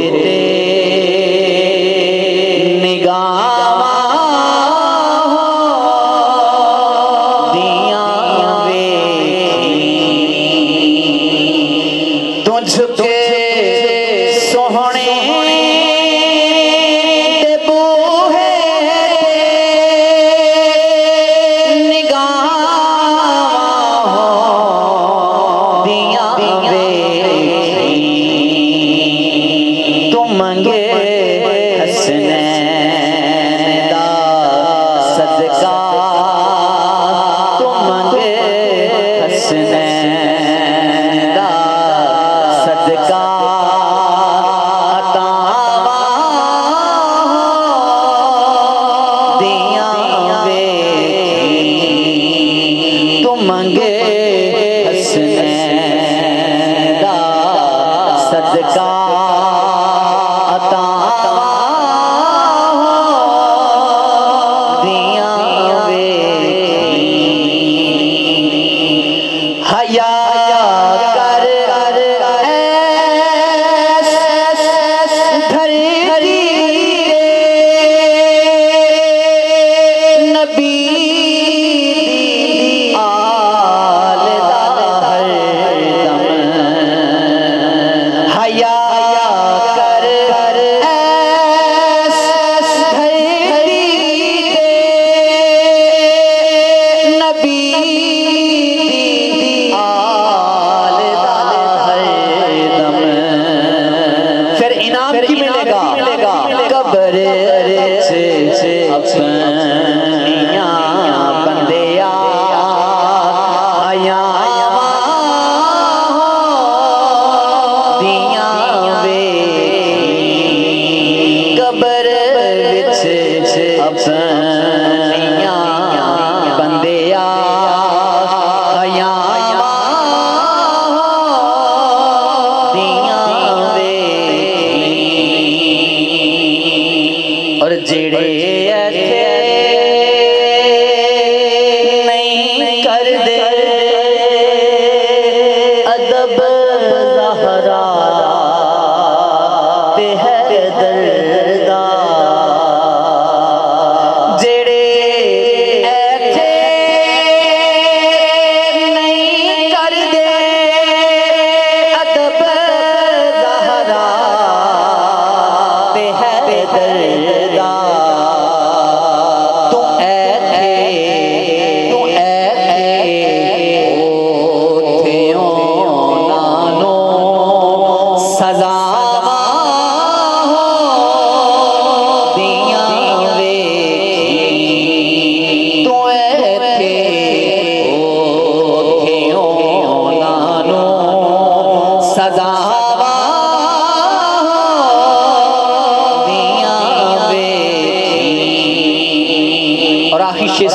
اور آخری شیئر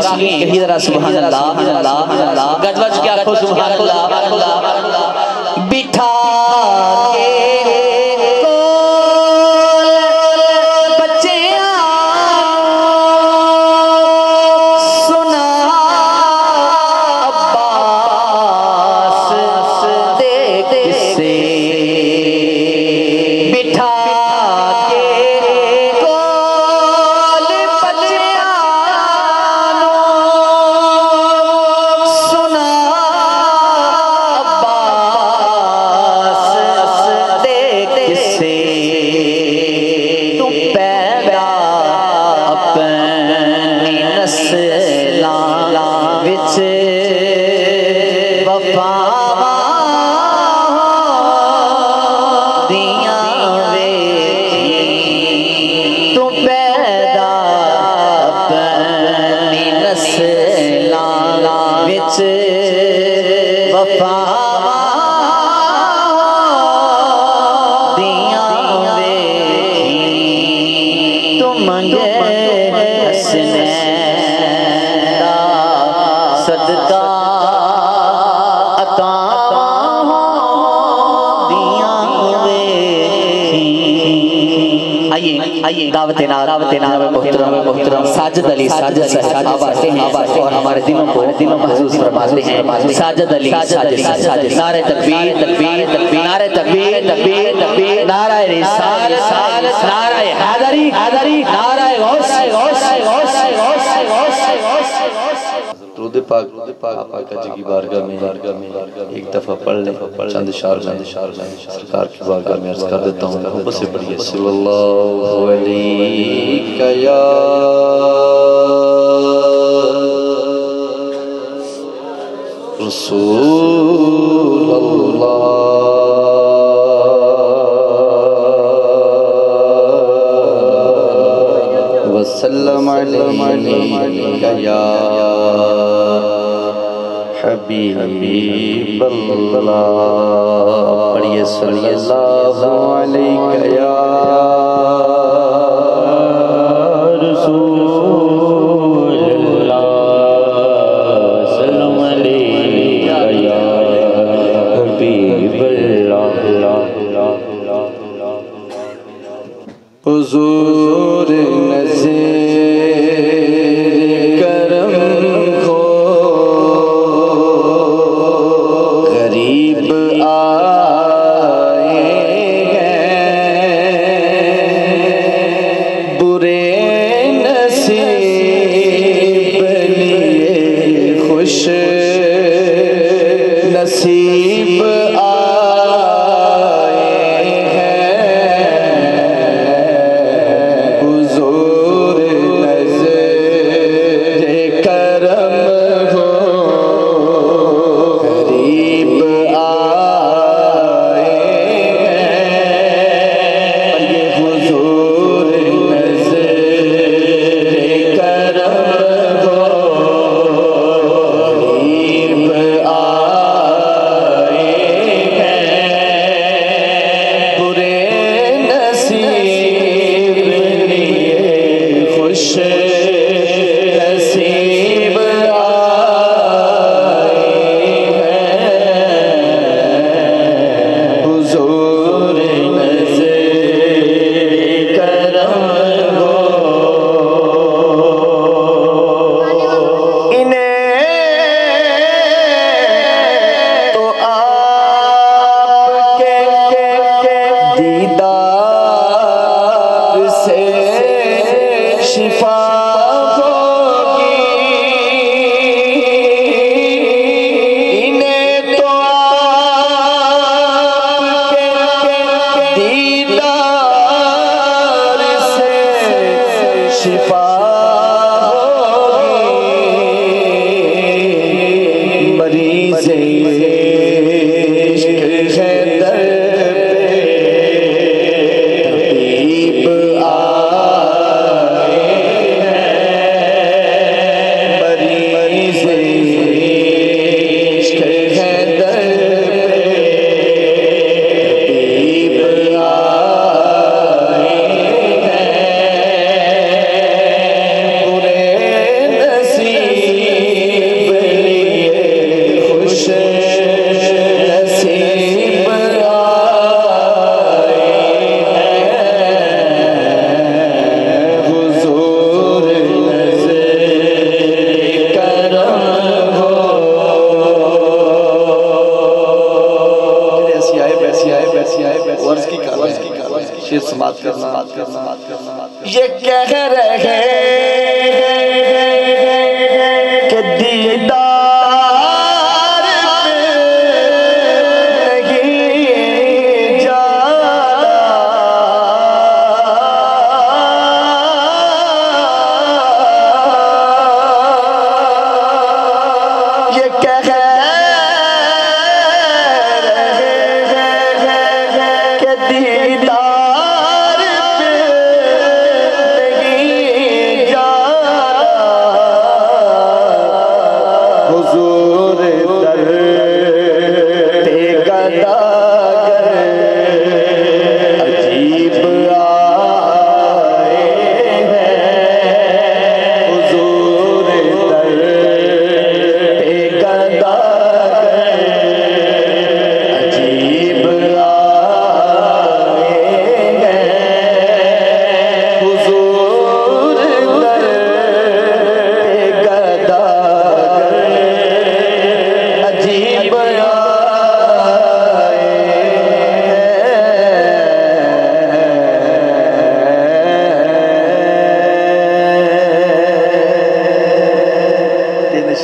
سنیے کہی ذرا سبحان اللہ گجوج کیا کھو سبحان اللہ بٹھا دعوت محترم ساجد علی ساجد صاحب آتے ہیں اور ہمارے دلوں کو محسوس فرماتے ہیں ساجد علی ساجد نعرہ تکبیر نعرہ تکبیر نعرہ رسالت نعرہ حیدری نعرہ غوث درود پاک آقا کا جگی بارگاہ میں ایک دفعہ پڑھ لیں چند اشعار سرکار کی بارگاہ میں عرض کر دیتا ہوں محبت سے پڑھیے صلی اللہ علیہ یا رسول اللہ وسلم علیہ یا حبیب اللہ پڑھئے صلی اللہ علیہ یا رسول اللہ سلام علیہ یا حبیب اللہ حضور نظر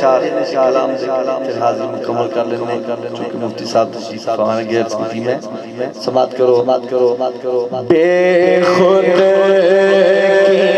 کلام پھر حاضری مکمل کر لینے چونکہ مفتی صاحب تشریف فرما گئے عرض کی میں سماعت کرو بے خود کیے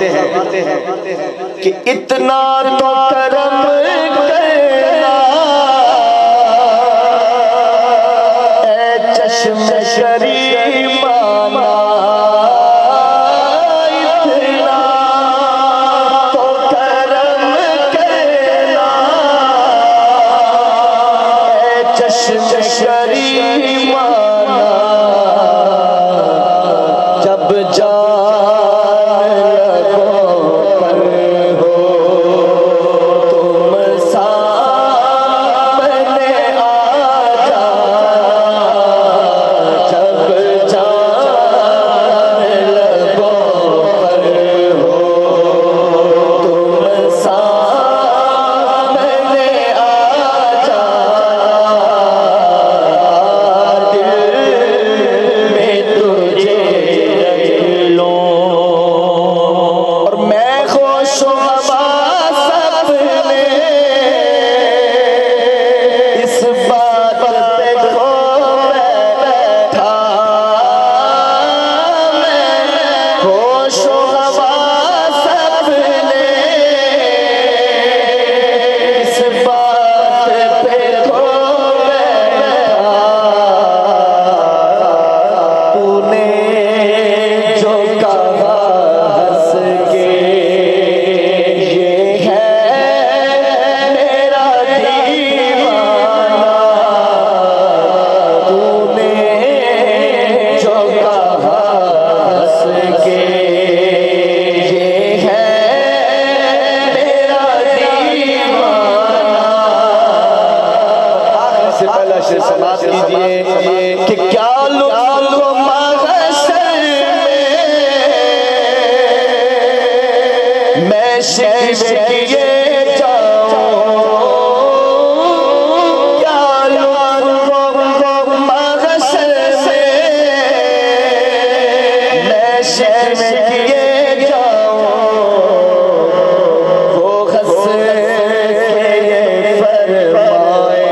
دیتے کہ اتنا تو کرم کرنا اے چشم شریمانا اتنا تو کرم کرنا اے چشم شریمانا جب کہ کیا لطف محشر میں شکوے کیے جاؤں کیا لطف محشر میں شکوے کیے جاؤں وہ ہنس کے یہ فرمائے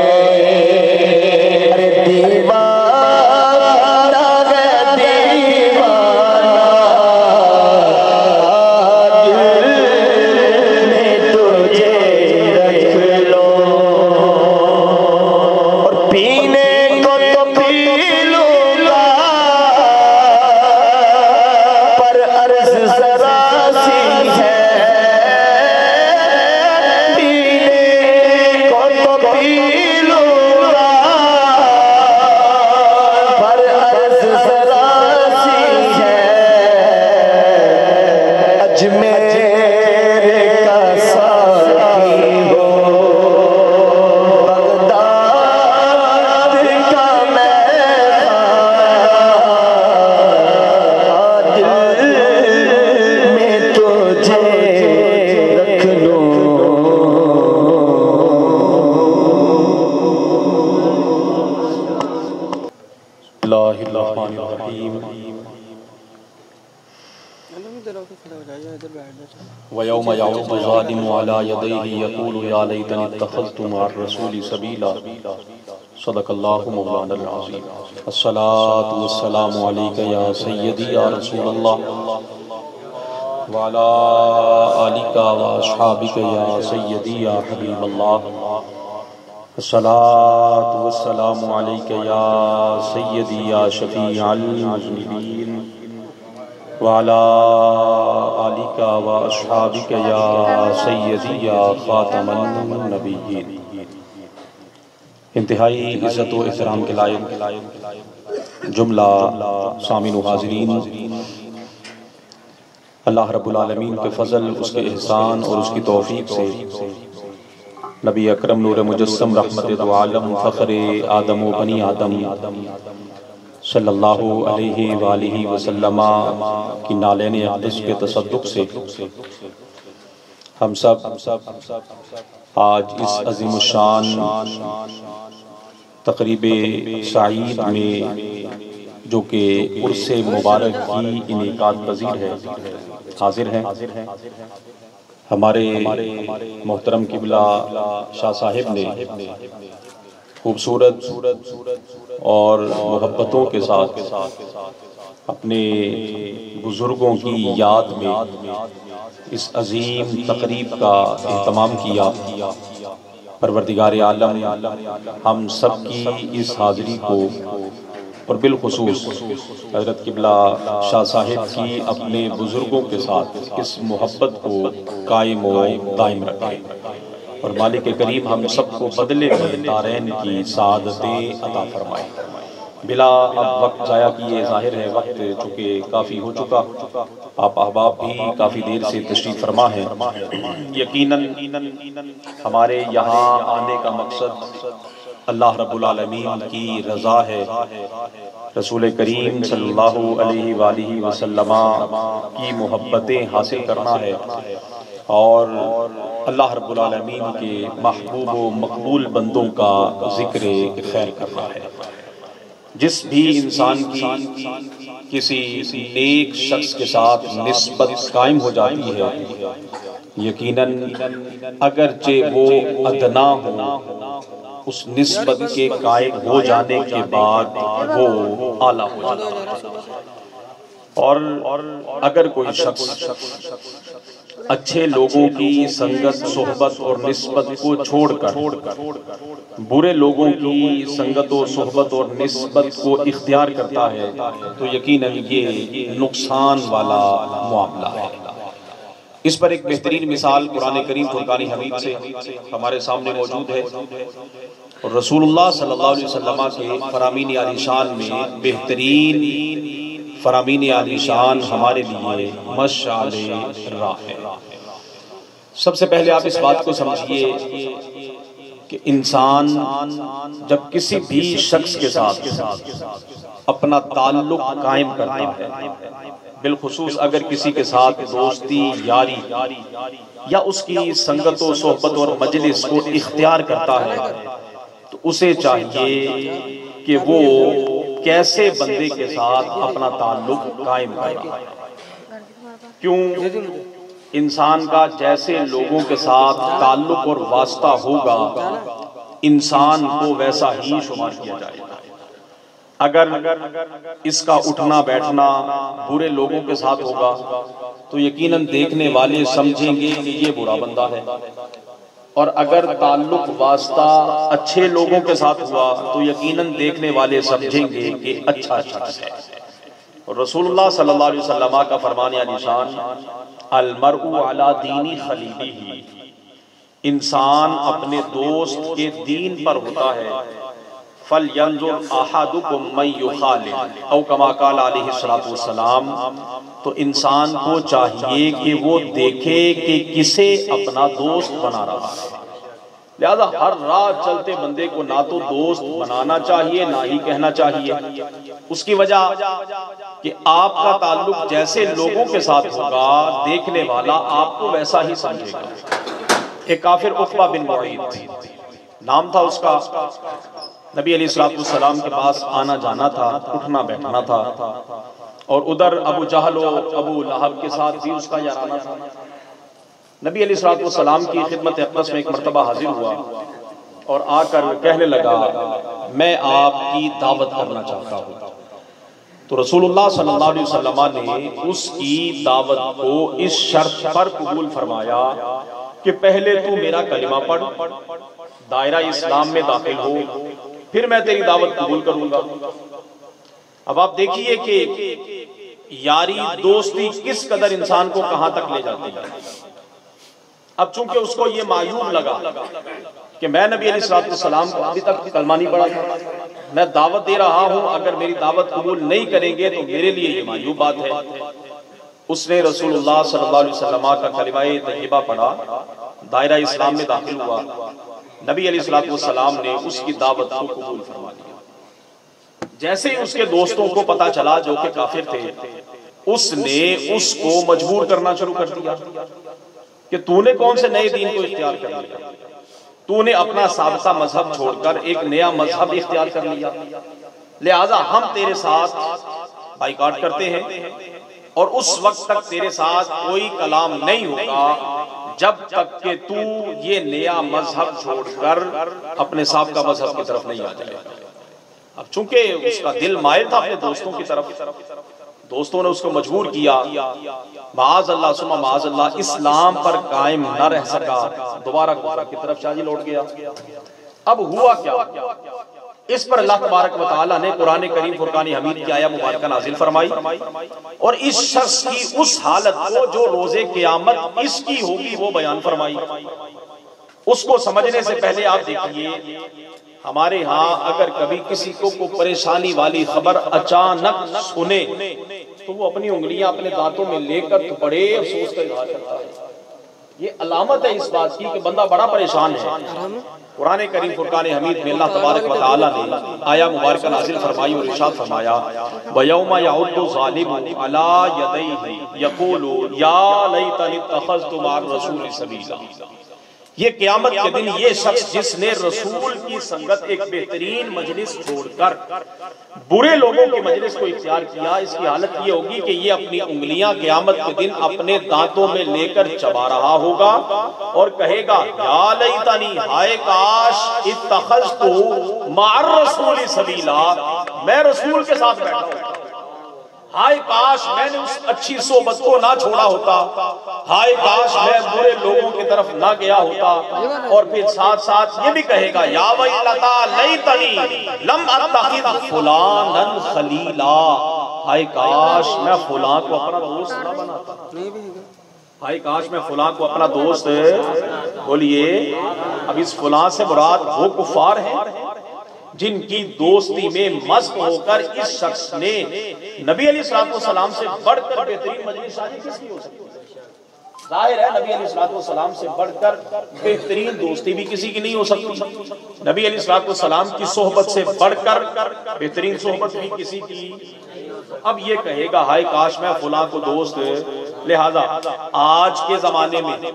وَيَوْمَ يَعُضُّ الظَّالِمُ عَلَى يَدَيْهِ يَقُولُ يَا لَيْتَنِي اتَّخَذْتُ مَعَ الرَّسُولِ سَبِيلًا صدق اللہ مولانا العظیم الصلاة والسلام علیکہ یا سیدی یا رسول اللہ وعلا آلکہ و اصحابکہ یا سیدی یا حبیب اللہ الصلاۃ والسلام علیک یا سیدی یا شفیع المذنبین وعلی آلک و اصحابک یا سیدی یا خاتم النبیین۔ انتہائی عزت و احترام کے لائق جملہ سامعین و حاضرین، اللہ رب العالمین کے فضل، اس کے احسان اور اس کی توفیق سے نبی اکرم نور مجسم رحمت دو عالم فخر آدم و بنی آدم صلی اللہ علیہ وآلہ وسلم کی نالین اقدس کے تصدق سے ہم سب آج اس عظیم الشان تقریب سعید میں جو کہ عرس مبارک کی انعقاد پذیر ہے حاضر ہیں ہمارے محترم قبلہ شاہ صاحب نے خوبصورت اور محبتوں کے ساتھ اپنے بزرگوں کی یاد میں اس عظیم تقریب کا اہتمام کیا۔ پروردگار عالم ہم سب کی اس حاضری کو اور بالخصوص حضرت قبلہ شاہ صاحب کی اپنے بزرگوں کے ساتھ اس محبت کو قائم و دائم رکھے، اور مالک کریم ہم سب کو بدلے میں دارین کی سعادتیں عطا فرمائے۔ بلا اب وقت ضائع کیے، ظاہر ہے وقت چونکہ کافی ہو چکا، آپ احباب بھی کافی دیر سے تشریف فرما ہیں۔ یقیناً ہمارے یہاں آنے کا مقصد اللہ رب العالمین کی رضا ہے، رسول کریم صلی اللہ علیہ وآلہ وسلم کی محبتیں حاصل کرنا ہے، اور اللہ رب العالمین کے محبوب و مقبول بندوں کا ذکر خیر کرنا ہے۔ جس بھی انسان کی کسی نیک شخص کے ساتھ نسبت قائم ہو جاتی ہے، یقیناً اگرچہ وہ ادنا ہو، اس نسبت کے قائم ہو جانے کے بعد وہ اعلیٰ ہو جاتا ہے۔ اور اگر کوئی شخص اچھے لوگوں کی سنگت، صحبت اور نسبت کو چھوڑ کر برے لوگوں کی سنگت و صحبت اور نسبت کو اختیار کرتا ہے تو یقیناً یہ نقصان والا معاملہ ہے۔ اس پر ایک بہترین مثال قرآن کریم فرقان حمید سے ہمارے سامنے موجود ہے، اور رسول اللہ صلی اللہ علیہ وسلم کے فرامین عالی شان میں بہترین فرامین عالی شان ہمارے لیے مشعل راہ ہے۔ سب سے پہلے آپ اس بات کو سمجھیے کہ انسان جب کسی بھی شخص کے ساتھ اپنا تعلق قائم کرتا ہے، بالخصوص اگر کسی کے ساتھ دوستی، یاری یا اس کی سنگت و صحبت اور مجلس کو اختیار کرتا ہے، تو اسے چاہیے کہ وہ کیسے بندے کے ساتھ اپنا تعلق قائم کر رہا ہے۔ کیوں؟ انسان کا جیسے لوگوں کے ساتھ تعلق اور واسطہ ہوگا، انسان کو ویسا ہی شمار کیا جائے گا۔ اگر اس کا اٹھنا بیٹھنا برے لوگوں کے ساتھ ہوگا تو یقیناً دیکھنے والے سمجھیں گے کہ یہ برا بندہ ہے، اور اگر تعلق واسطہ اچھے لوگوں کے ساتھ ہوا تو یقیناً دیکھنے والے سمجھیں گے کہ اچھا شخص ہے۔ اور رسول اللہ صلی اللہ علیہ وسلم کا فرمان عالی شان، المرء علی دین خلیلہ، انسان اپنے دوست کے دین پر ہوتا ہے۔ فَلْيَنْظُرْ أَحَدُكُمْ مَنْ يُخَالِلُ او کما قال علیہ السلام، تو انسان کو چاہیے کہ وہ دیکھے کہ کسے اپنا دوست بنا رہا ہے۔ لہذا ہر راہ چلتے بندے کو نہ تو دوست بنانا چاہیے نہ ہی کہنا چاہیے۔ اس کی وجہ کہ آپ کا تعلق جیسے لوگوں کے ساتھ ہوگا، دیکھنے والا آپ کو ویسا ہی سمجھے گا۔ ایک کافر عقبہ بن معیط نام تھا اس کا، نبی علیہ السلام کے پاس آنا جانا تھا، اٹھنا بیٹھنا تھا، اور ادھر ابو جہل و ابو لہب کے ساتھ بھی اس کا یارانہ تھا۔ نبی علیہ السلام کی خدمت اقدس میں ایک مرتبہ حاضر ہوا اور آ کر کہنے لگا، میں آپ کی دعوت کرنا چاہتا ہوں۔ تو رسول اللہ صلی اللہ علیہ وسلم نے اس کی دعوت کو اس شرط پر قبول فرمایا کہ پہلے تو میرا کلمہ پڑھ، دائرہ اسلام میں داخل ہو، پھر میں تیری دعوت قبول کروں گا۔ اب آپ دیکھیے کہ یاری دوستی کس قدر انسان کو کہاں تک لے جاتی ہے۔ اب چونکہ اس کو یہ معیوب لگا کہ میں نبی علیہ السلام کو ابھی تک کلمہ نہیں پڑھا، میں دعوت دے رہا ہوں، اگر میری دعوت قبول نہیں کریں گے تو میرے لیے یہ معیوب بات ہے۔ اس نے رسول اللہ صلی اللہ علیہ وسلم کا کلمہ طیبہ پڑھا، دائرہ اسلام میں داخل ہوا، نبی علیہ السلام نے اس کی دعوت کو قبول فرما لیا۔ جیسے ہی اس کے دوستوں کو پتا چلا جو کہ کافر تھے، اس نے اس کو مجبور کرنا شروع کر دیا کہ تو نے کون سے نئے دین کو اختیار کر لیا، تو نے اپنا سابقہ مذہب چھوڑ کر ایک نیا مذہب اختیار کر لیا، لہذا ہم تیرے ساتھ بائیکاٹ کرتے ہیں اور اس وقت تک تیرے ساتھ کوئی کلام نہیں ہوگا جب تک کہ تو یہ نیا مذہب چھوڑ کر اپنے سابقہ مذہب کی طرف نہیں آ جائے۔ اب چونکہ اس کا دل مائل تھا اپنے دوستوں کی طرف، دوستوں نے اس کو مجبور کیا، معاذ اللہ ثم معاذ اللہ اسلام پر قائم نہ رہ سکا، دوبارہ کفر کی طرف شاہ جی لوٹ گیا۔ اب ہوا کیا؟ اس پر اللہ تبارک و تعالیٰ نے قرآن کریم فرقان حمید کی آیہ مبارکہ نازل فرمائی اور اس شخص کی اس حالت کو جو روز قیامت اس کی ہوگی وہ بیان فرمائی۔ اس کو سمجھنے سے پہلے آپ دیکھیے، ہمارے ہاں اگر کبھی کسی کو کوئی پریشانی والی خبر اچانک سنے تو وہ اپنی انگلیاں اپنے دانتوں میں لے کر تو بڑے افسوس کا اظہار کرتا ہے۔ یہ علامت ہے اس بات کی کہ بندہ بڑا پریشان ہے۔ قرآن کریم فرقان حمید میں اللہ تبارک و تعالیٰ نے آیہ مبارکہ نازل فرمائی اور ارشاد فرمایا وَيَوْمَ يَعُضُّ الظَّالِمُ عَلَىٰ يَدَيْهِ يَقُولُ يَا لَيْتَنِي اتَّخَذْتُ مَعَ الرَّسُولِ سَبِيلًا۔ یہ قیامت کے دن یہ شخص جس نے رسول کی سنگت ایک بہترین مجلس چھوڑ کر برے لوگوں کی مجلس کو اختیار کیا، اس کی حالت یہ ہوگی کہ یہ اپنی انگلیاں قیامت کے دن اپنے دانتوں میں لے کر چبا رہا ہوگا اور کہے گا یا لیتنی، ہائے کاش، اتخذت مع الرسول سبیلا، میں رسول کے ساتھ بیٹھا ہوتا، ہائے کاش میں نے اس اچھی صحبت کو نہ چھوڑا ہوتا، ہائے کاش میں برے لوگوں کی طرف نہ گیا ہوتا۔ اور پھر ساتھ ساتھ یہ بھی کہے گا یا ویلتا لیتنی لم اتخذ فلانا خلیلا، ہائے کاش میں فلاں کو اپنا دوست نہ بناتا، ہائے کاش میں فلاں کو اپنا دوست۔ بولیے اب اس فلاں سے مراد وہ کفار ہیں جن کی دوستی میں مست ہو کر اس شخص نے نبی علیہ السلام سے بڑھ کر بہترین مجلس شادی کس کی ہو سکتی ہے؟ ظاہر ہے نبی علیہ السلام سے بڑھ کر بہترین دوستی بھی کسی کی نہیں ہو سکتی، نبی علیہ السلام کی صحبت سے بڑھ کر بہترین صحبت بھی کسی کی۔ اب یہ کہے گا ہائے کاش میں فلاں کو دوست۔ لہذا آج کے زمانے میں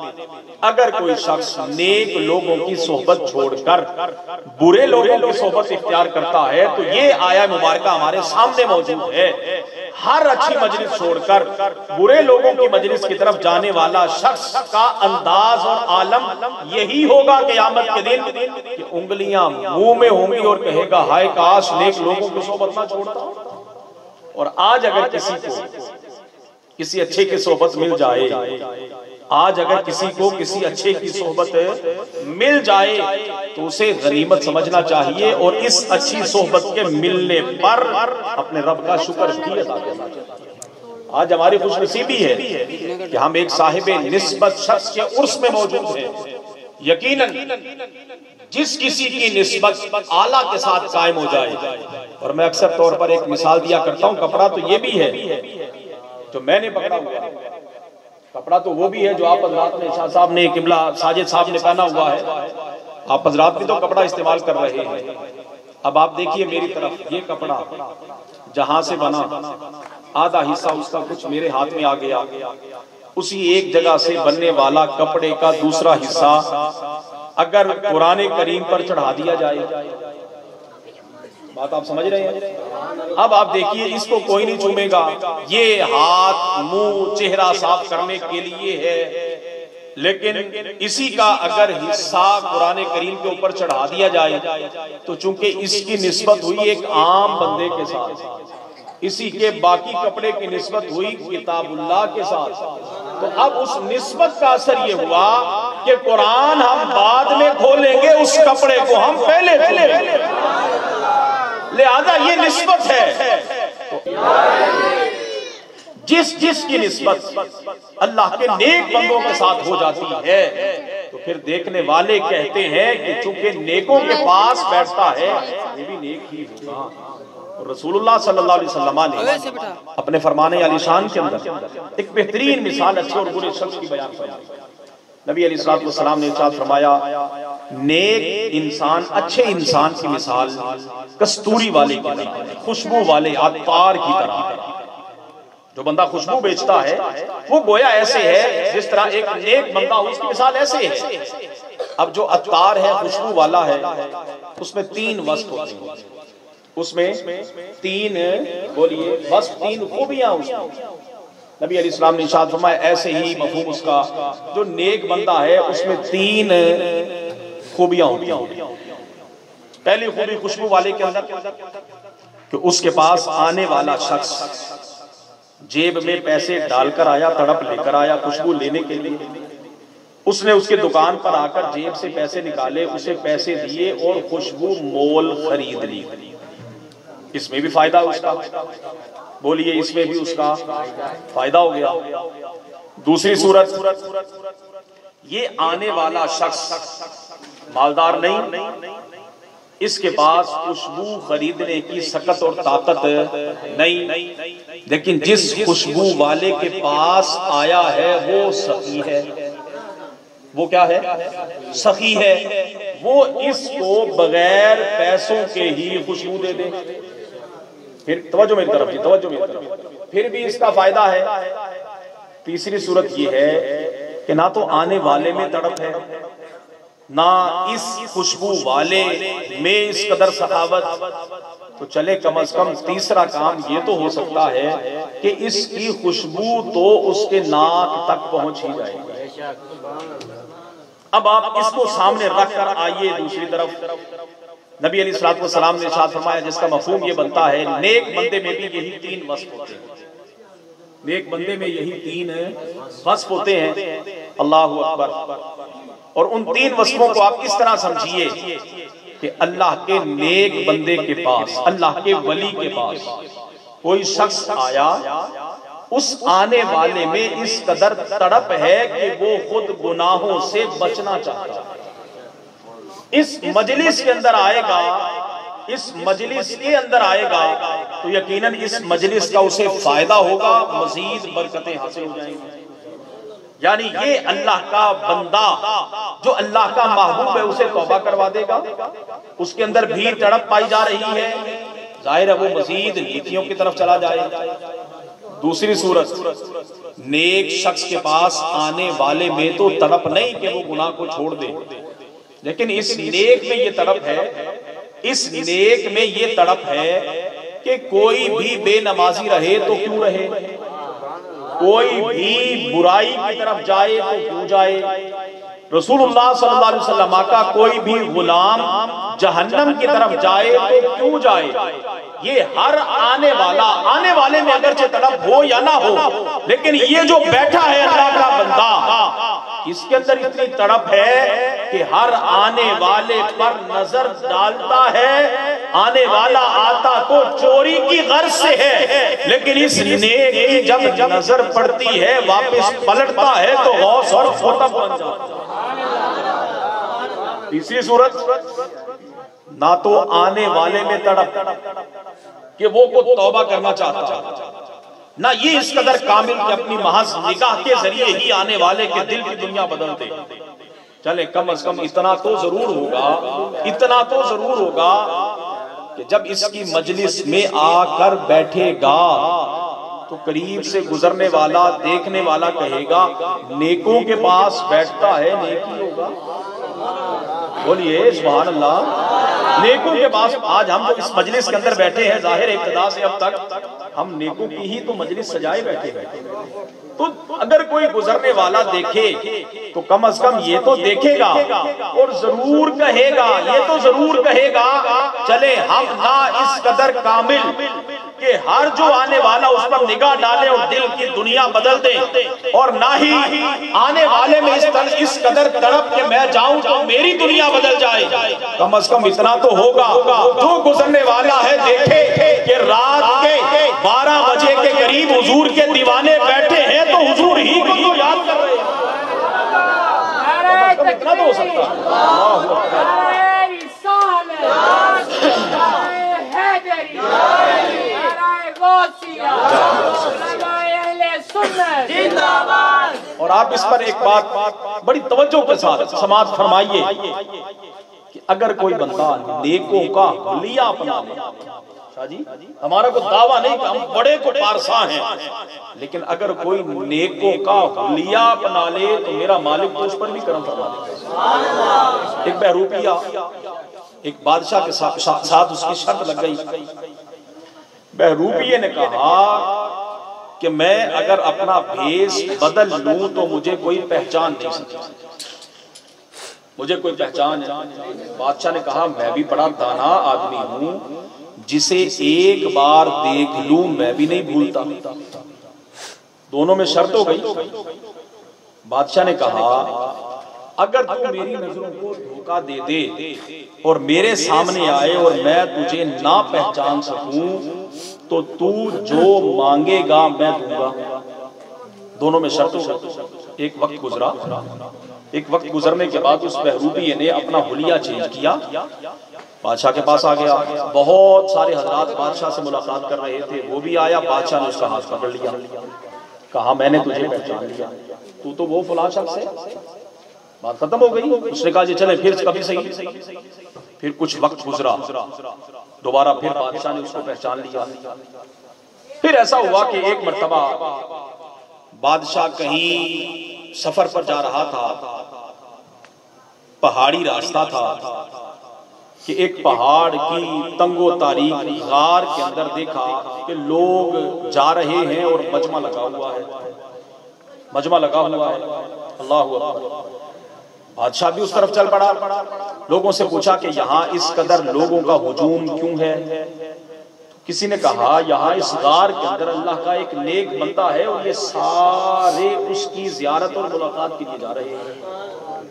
اگر کوئی شخص نیک لوگوں کی صحبت چھوڑ کر برے لوگوں کی صحبت اختیار کرتا ہے تو یہ آیہ مبارکہ ہمارے سامنے موجود ہے، ہر اچھی مجلس چھوڑ کر برے لوگوں کی مجلس کی طرف جانے والا شخص کا انداز اور عالم یہی ہوگا قیامت کے دن کہ انگلیاں منہ میں ہوں گی اور کہے گا ہائے کاش نیک لوگوں کی صحبت نہ چھوڑتا۔ اور آج اگر کسی کو کسی اچھے کی صحبت مل جائے، آج اگر کسی کو کسی اچھے کی صحبت مل جائے تو اسے غنیمت سمجھنا چاہیے اور اس اچھی صحبت کے ملنے پر اپنے رب کا شکر بھی ادا کرنا چاہیے۔ آج ہماری خوش نصیبی ہے کہ ہم ایک صاحب نسبت شخص کے عرس میں موجود ہیں۔ یقیناً جس کسی کی نسبت اعلیٰ کے ساتھ قائم ہو جائے، اور میں اکثر طور پر ایک مثال دیا کرتا ہوں، کپڑا تو یہ بھی ہے جو میں نے پکڑا ہوا ہے، کپڑا تو وہ بھی ہے جو آپ حضرات نے شاہ صاحب نے قبلہ ساجد صاحب نے پہنا ہوا ہے، آپ حضرات بھی تو کپڑا استعمال کر رہے ہیں۔ اب آپ دیکھیے میری طرف، یہ کپڑا جہاں سے بنا آدھا حصہ اس کا کچھ میرے ہاتھ میں آ گیا، اسی ایک جگہ سے بننے والا کپڑے کا دوسرا حصہ اگر قرآن کریم پر چڑھا دیا جائے، بات آپ سمجھ رہے ہیں؟ اب آپ دیکھیے اس کو کوئی نہیں چومے گا، یہ ہاتھ منہ چہرہ صاف کرنے کے لیے ہے، لیکن اسی کا اگر حصہ قرآن کریم کے اوپر چڑھا دیا جائے تو چونکہ اس کی نسبت ہوئی ایک عام بندے کے ساتھ، اسی کے باقی کپڑے کی نسبت ہوئی کتاب اللہ کے ساتھ، تو اب اس نسبت کا اثر یہ ہوا کہ قرآن ہم بعد میں کھولیں گے، اس کپڑے کو ہم پہلے کھولیں گے، لہذا یہ نسبت ہے۔ جس کی نسبت اللہ کے نیک بندوں کے ساتھ ہو جاتی ہے تو پھر دیکھنے والے کہتے ہیں کہ چونکہ نیکوں کے پاس بیٹھتا ہے یہ بھی نیک ہی ہوگا۔ اور رسول اللہ صلی اللہ علیہ وسلم نے اپنے فرمان علی شان کے اندر ایک بہترین مثال اچھے اور برے شخص کی بیان فرمائی۔ نبی علیہ الصلوۃ والسلام نے ارشاد فرمایا، نیک انسان، اچھے انسان کی مثال کستوری والے کی طرح، خوشبو والے عطار کی طرح۔ جو بندہ خوشبو بیچتا ہے وہ گویا ایسے ہے جس طرح ایک نیک بندہ ہو، اس کی مثال ایسے ہے۔ اب جو عطار ہے، خوشبو والا ہے، اس میں 3 وصف ہوتے ہیں، اس میں 3 بولیے وصف، 3 خوبیاں اس میں۔ نبی علیہ السلام نے ارشاد فرمایا ایسے ہی مفہوم اس کا، جو نیک بندہ ہے اس میں 3 خوبیاں ہوتی ہیں۔ پہلی خوبی خوشبو والے کے اندر کہ اس کے پاس آنے والا شخص جیب میں پیسے ڈال کر آیا، تڑپ لے کر آیا خوشبو لینے کے لیے، اس نے اس کے دکان پر آ کر جیب سے پیسے نکالے، اسے پیسے دیے اور خوشبو مول خرید لی۔ اس میں بھی فائدہ اس کا، بولیے اس میں بھی اس کا فائدہ ہو گیا۔ دوسری صورت، یہ آنے والا شخص مالدار نہیں، اس کے پاس خوشبو خریدنے کی سکت اور طاقت نہیں، لیکن جس خوشبو والے کے پاس آیا ہے وہ سخی ہے۔ وہ کیا ہے؟ سخی ہے۔ وہ اس کو بغیر پیسوں کے ہی خوشبو دے دے۔ پھر توجہ میری طرف، توجہ میری طرف، پھر بھی اس کا فائدہ ہے۔ تیسری صورت یہ ہے کہ نہ تو آنے والے میں تڑپ ہے، نہ اس خوشبو والے میں اس قدر سخاوت، تو چلے کم از کم تیسرا کام یہ تو ہو سکتا ہے کہ اس کی خوشبو تو اس کے ناک تک پہنچ ہی جائے گی۔ اب آپ اس کو سامنے رکھ کر آئیے دوسری طرف، نبی علیہ الصلوۃ والسلام نے ارشاد فرمایا جس کا مفہوم یہ بنتا ہے، نیک بندے میں بھی یہی 3 وصف ہوتے ہیں، نیک بندے میں یہی 3 وصف ہوتے ہیں۔ اللہ اکبر۔ اور ان 3 وصفوں کو آپ اس طرح سمجھیے کہ اللہ کے نیک بندے کے پاس، اللہ کے ولی کے پاس کوئی شخص آیا، اس آنے والے میں اس قدر تڑپ ہے کہ وہ خود گناہوں سے بچنا چاہتا ہے۔ اس مجلس کے اندر آئے گا، اس مجلس کے اندر آئے گا تو یقیناً اس مجلس کا اسے فائدہ ہوگا، مزید برکتیں حاصل ہو جائیں گی۔ یعنی یہ اللہ کا بندہ جو اللہ کا محبوب ہے اسے توبہ کروا دے گا، اس کے اندر بھی تڑپ پائی جا رہی ہے، ظاہر ہے وہ مزید نیکیوں کی طرف چلا جائے گا۔ دوسری صورت، نیک شخص کے پاس آنے والے میں تو تڑپ نہیں کہ وہ گناہ کو چھوڑ دے، لیکن اس نیک میں یہ تڑپ ہے، اس نیک میں یہ تڑپ ہے کہ کوئی بھی بے نمازی رہے تو کیوں رہے، کوئی بھی برائی کی طرف جائے تو کیوں جائے، رسول اللہ صلی اللہ علیہ وسلم کا کوئی بھی غلام جہنم کی طرف جائے تو کیوں جائے، یہ ہر آنے والے میں اگرچہ تڑپ ہو یا نہ ہو، لیکن یہ جو بیٹھا ہے اللہ کا بندہ، اس کے اندر اتنی تڑپ ہے کہ ہر آنے والے پر نظر ڈالتا ہے۔ آنے والا آتا تو چوری کی غرض سے ہے، لیکن اس نیک کی جب نظر پڑتی ہے واپس پلٹتا ہے تو غوث اور خطب بن جاتا ہے۔ تیسری صورت، نہ تو آنے والے میں تڑپ کہ وہ کو توبہ کرنا چاہتا ہے، نہ یہ اس قدر کامل کہ اپنی محض نگاہ کے ذریعے ہی آنے والے کے دل کی دنیا بدل دے۔ چلے کم از کم اتنا تو ضرور ہوگا کہ جب اس کی مجلس میں آ کر بیٹھے گا تو قریب سے گزرنے والا دیکھنے والا کہے گا نیکوں کے پاس بیٹھتا ہے، نیکی ہوگا، بولیے سبحان اللہ۔ نیکوں کے پاس آج ہم جو اس مجلس کے اندر بیٹھے ہیں، ظاہر ابتدا سے اب تک ہم نیکوں کی ہی تو مجلس سجائے بیٹھے تو اگر کوئی گزرنے والا دیکھے تو کم از کم یہ تو دیکھے گا اور ضرور کہے گا، یہ تو ضرور کہے گا چلے ہم نہ اس قدر کامل کہ ہر جو آنے والا اس پر نگاہ ڈالے اور دل کی دنیا بدل دے، اور نہ ہی آنے والے میں اس قدر تڑپ کہ میں جاؤں تو میری دنیا بدل جائے۔ کم از کم اتنا تو ہوگا جو گزرنے والا ہے دیکھے کہ رات کے 12 بجے کے قریب حضور کے دیوانے بیٹھے ہیں تو حضور ہی کو تو یاد کر رہے ہیں۔ اتنا تو ہو سکتا ہے۔ اور آپ اس پر ایک بات بڑی توجہ کے ساتھ سماعت فرمائیے کہ اگر کوئی بندہ نیکوں کا حلیہ اپنا لے، شاہ جی ہمارا کوئی دعویٰ نہیں کہ ہم بڑے کو پارسا ہیں، لیکن اگر کوئی نیکوں کا حلیہ اپنا لے تو میرا مالک تو اس پر بھی کرم فرما دے۔ ایک بہروپیہ ایک بادشاہ کے ساتھ اس کی شرط لگ گئی۔ بہروپیے نے کہا کہ میں اگر اپنا بھیس بدل لوں تو مجھے کوئی پہچان نہیں سکتا، مجھے کوئی پہچان ہے۔ بادشاہ نے کہا میں بھی بڑا دانا آدمی ہوں، جسے ایک بار دیکھ لوں میں بھی نہیں بھولتا۔ دونوں میں شرط ہو گئی۔ بادشاہ نے کہا اگر تو میری نظروں کو دھوکہ دے دے اور میرے سامنے آئے اور میں تجھے نہ پہچان سکوں تو تو جو مانگے گا میں دوں گا۔ دونوں میں شرط ہو۔ ایک وقت گزرا، ایک وقت گزرنے کے بعد اس بہروپیے نے اپنا حلیہ چینج کیا، بادشاہ کے پاس آ گیا۔ بہت سارے حضرات بادشاہ سے ملاقات کر رہے تھے، وہ بھی آیا، بادشاہ نے اس کا ہاتھ پکڑ لیا، کہا میں نے تجھے پہچان لیا، تو وہ فلاں شخص ہے۔ بات ختم ہو گئی۔ اس نے کہا جی چلے پھر کبھی صحیح۔ پھر کچھ وقت گزرا، دوبارہ پھر بادشاہ نے اس کو پہچان لیا۔ پھر ایسا ہوا کہ ایک مرتبہ بادشاہ کہیں سفر پر جا رہا تھا، پہاڑی راستہ تھا کہ ایک پہاڑ کی تنگ و تاریک غار کے اندر دیکھا کہ لوگ جا رہے ہیں اور مجمع لگا ہوا ہے، مجمع لگا ہوا ہے۔ اللہ اکبر۔ بادشاہ بھی اس طرف چل پڑا، لوگوں سے پوچھا کہ یہاں اس قدر لوگوں کا ہجوم کیوں ہے؟ کسی نے کہا یہاں اس غار کے اندر اللہ کا ایک نیک بندہ ہے اور یہ سارے اس کی زیارت اور ملاقات کے لیے جا رہے ہیں۔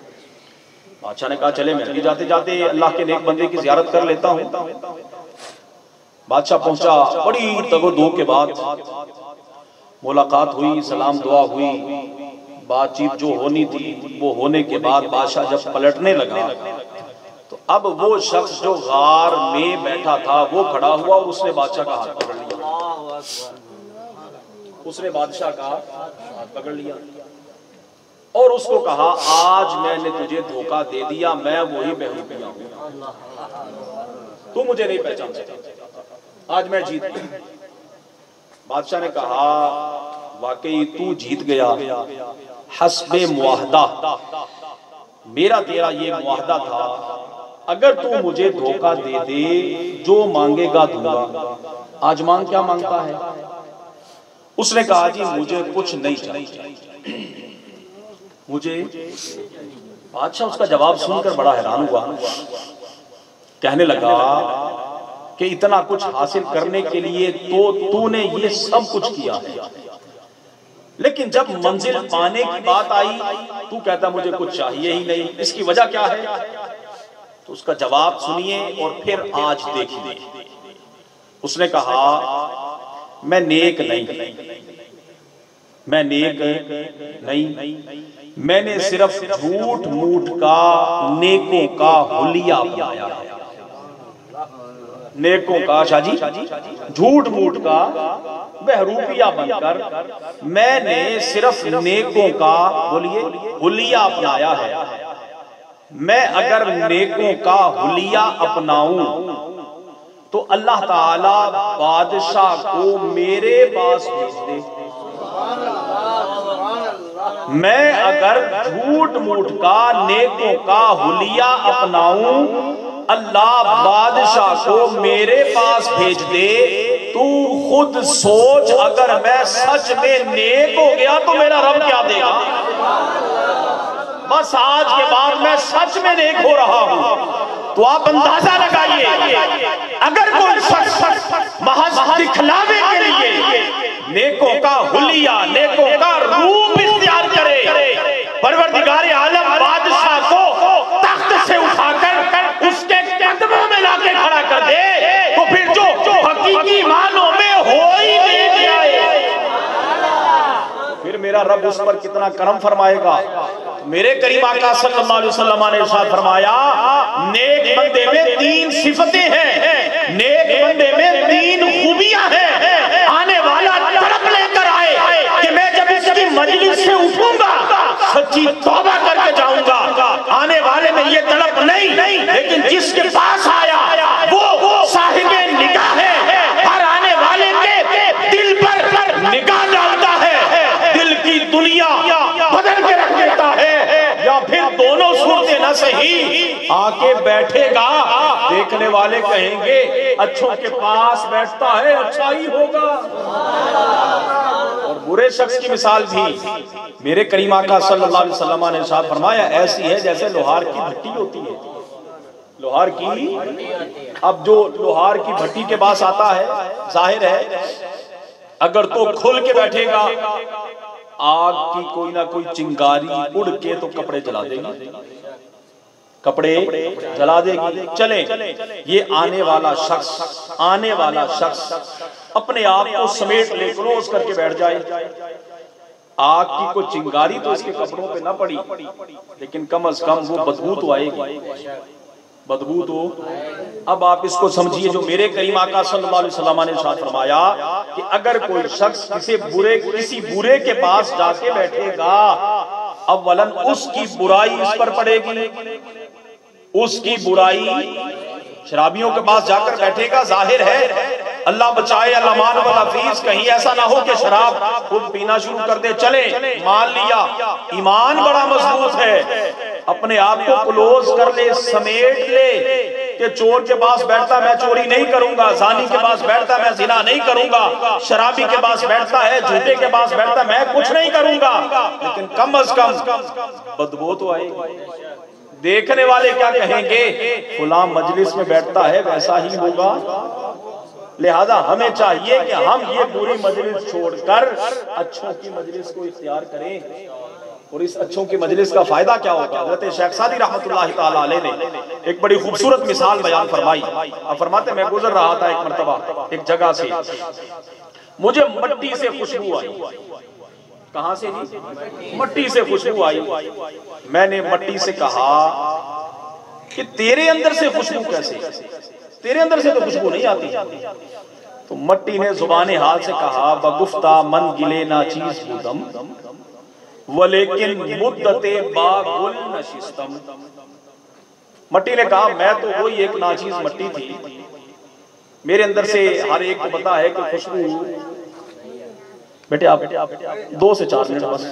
بادشاہ نے کہا چلے میں بھی جاتے جاتے اللہ کے نیک بندے کی زیارت کر لیتا ہوں۔ بادشاہ پہنچا، بڑی تگ و دو کے بعد ملاقات ہوئی، سلام دعا ہوئی، بات چیت جو ہونی تھی وہ ہونے کے بعد بادشاہ جب پلٹنے لگا تو اب وہ شخص جو غار میں بیٹھا تھا وہ کھڑا ہوا اور اس نے بادشاہ کا ہاتھ پکڑ لیا، اس نے بادشاہ کا ہاتھ پکڑ لیا اور اس کو کہا آج میں نے تجھے دھوکہ دے دیا، میں وہی بہروپیہ ہوں، تو مجھے نہیں پہچان سکتا، آج میں جیت گیا۔ بادشاہ نے کہا واقعی تو جیت گیا، حسب معاہدہ میرا تیرا یہ معاہدہ تھا، اگر تو مجھے دھوکہ دے دے جو مانگے گا دوں گا۔ آج مانگ کیا مانگتا ہے؟ اس نے کہا جی مجھے کچھ نہیں چاہیے، مجھے۔ بادشاہ اس کا جواب سن کر بڑا حیران ہوا، کہنے لگا کہ اتنا کچھ حاصل کرنے کے لیے تو نے یہ سب کچھ کیا ہے، لیکن جب منزل پانے کی بات آئی تو کہتا مجھے کچھ چاہیے ہی نہیں، اس کی وجہ کیا ہے؟ تو اس کا جواب سنیے اور پھر آج دیکھیے۔ اس نے کہا میں نیک نہیں، میں نیک نہیں، میں نے صرف جھوٹ موٹ کا نیکوں کا حلیہ اپنایا ہے۔ نیکوں کا شاہ جی جھوٹ موٹ کا بہروپیہ بن کر میں نے صرف نیکوں کا بولیے حلیہ اپنایا ہے۔ میں اگر نیکوں کا حلیہ اپناؤں تو اللہ تعالی بادشاہ کو میرے پاس بھیج دے، میں اگر جھوٹ موٹ کا نیکوں کا حلیہ اپناؤں اللہ بادشاہ کو میرے پاس بھیج دے، تو خود سوچ اگر میں سچ میں نیک ہو گیا تو میرا رب کیا دے گا؟ بس آج کے بعد میں سچ میں نیک ہو رہا ہوں۔ تو آپ اندازہ لگائیے اگر کوئی شخص محض دکھلاوے میرا رب اس پر کتنا کرم فرمائے گا. میرے کریم آقا صلی اللہ علیہ وسلم نے ارشاد فرمایا نیک بندے میں 3 صفتیں ہیں, نیک بندے میں 3 خوبیاں ہیں. آنے والا تڑپ لے کر آئے کہ میں جب اس کی مجلس سے اٹھوں گا سچی توبہ کر کے جاؤں گا. آنے والے میں یہ تڑپ نہیں, لیکن جس کے پاس آیا وہ صاحب نگاہ ہے. ہر آنے والے کے دل پر نگاہ ڈالتا ہے, دل کی دنیا بدل کے رکھ دیتا ہے, یا پھر دونوں صورتیں نہ صحیح آ کے بیٹھے گا. دیکھنے والے کہیں گے اچھوں کے پاس بیٹھتا ہے اچھا ہی ہوگا. اور برے شخص کی مثال بھی میرے کریم آقا صلی اللہ علیہ وسلم نے ارشاد فرمایا ایسی ہے جیسے لوہار کی بھٹی ہوتی ہے. لوہار کی, اب جو لوہار کی بھٹی کے پاس آتا ہے ظاہر ہے اگر تو کھل کے بیٹھے گا آگ کی کوئی نہ کوئی چنگاری اڑ کے تو کپڑے جلا دے گی, کپڑے جلا دے گی. چلیں یہ آنے والا شخص اپنے آپ کو سمیٹ لے کلوز کر کے بیٹھ جائے, آگ کی کوئی چنگاری تو اس کے کپڑوں پہ نہ پڑی, لیکن کم از کم وہ بدبو تو آئے گی, بدبو تو. اب آپ اس کو سمجھیے جو میرے کریم آقا صلی اللہ علیہ وسلم نے ارشاد فرمایا کہ اگر کوئی شخص کسی برے کے پاس جا کے بیٹھے گا اولاً اس کی برائی اس پر پڑے گی, اس کی برائی. شرابیوں کے پاس جا کر بیٹھے گا ظاہر ہے اللہ بچائے اللہ مان والا فیس, کہیں ایسا نہ ہو کہ شراب خود پینا شروع کر دے. چلیں مان لیا ایمان بڑا مضبوط ہے, اپنے آپ کو کلوز کر لے سمیٹ لے کہ چور کے پاس بیٹھتا میں چوری نہیں کروں گا, زانی کے پاس بیٹھتا میں زنا نہیں کروں گا, شرابی کے پاس بیٹھتا ہے جھوٹے کے پاس بیٹھتا میں کچھ نہیں کروں گا, لیکن کم از کم بدبو تو آئے گی. دیکھنے والے کیا کہیں گے فلاں مجلس میں بیٹھتا ہے ویسا ہی ہوگا. لہذا ہمیں چاہیے کہ ہم یہ بری مجلس چھوڑ کر اچھوں کی مجلس کو اختیار کریں. اور اس اچھوں کی مجلس کا فائدہ کیا ہوگا؟ حضرت شیخ سعدی رحمت اللہ تعالی علیہ نے ایک بڑی خوبصورت مثال بیان فرمائی. آپ فرماتے میں گزر رہا تھا ایک مرتبہ ایک جگہ سے, مجھے مٹی سے خوشبو آئی. کہاں سے جی؟ مٹی سے خوشبو آئی. میں نے مٹی سے کہا کہ تیرے اندر سے خوشبو کیسے, تیرے اندر سے تو خوشبو نہیں آتی. تو مٹی نے زبان حال سے کہا بگفتہ من گلے نا چیز بودم ولیکن مدت با گل نشستم. مٹی نے کہا میں تو وہی ایک ناچیز مٹی تھی, میرے اندر سے ہر ایک کو پتا ہے کہ خوشبو. بیٹے آپ 2 سے 4 منٹ بس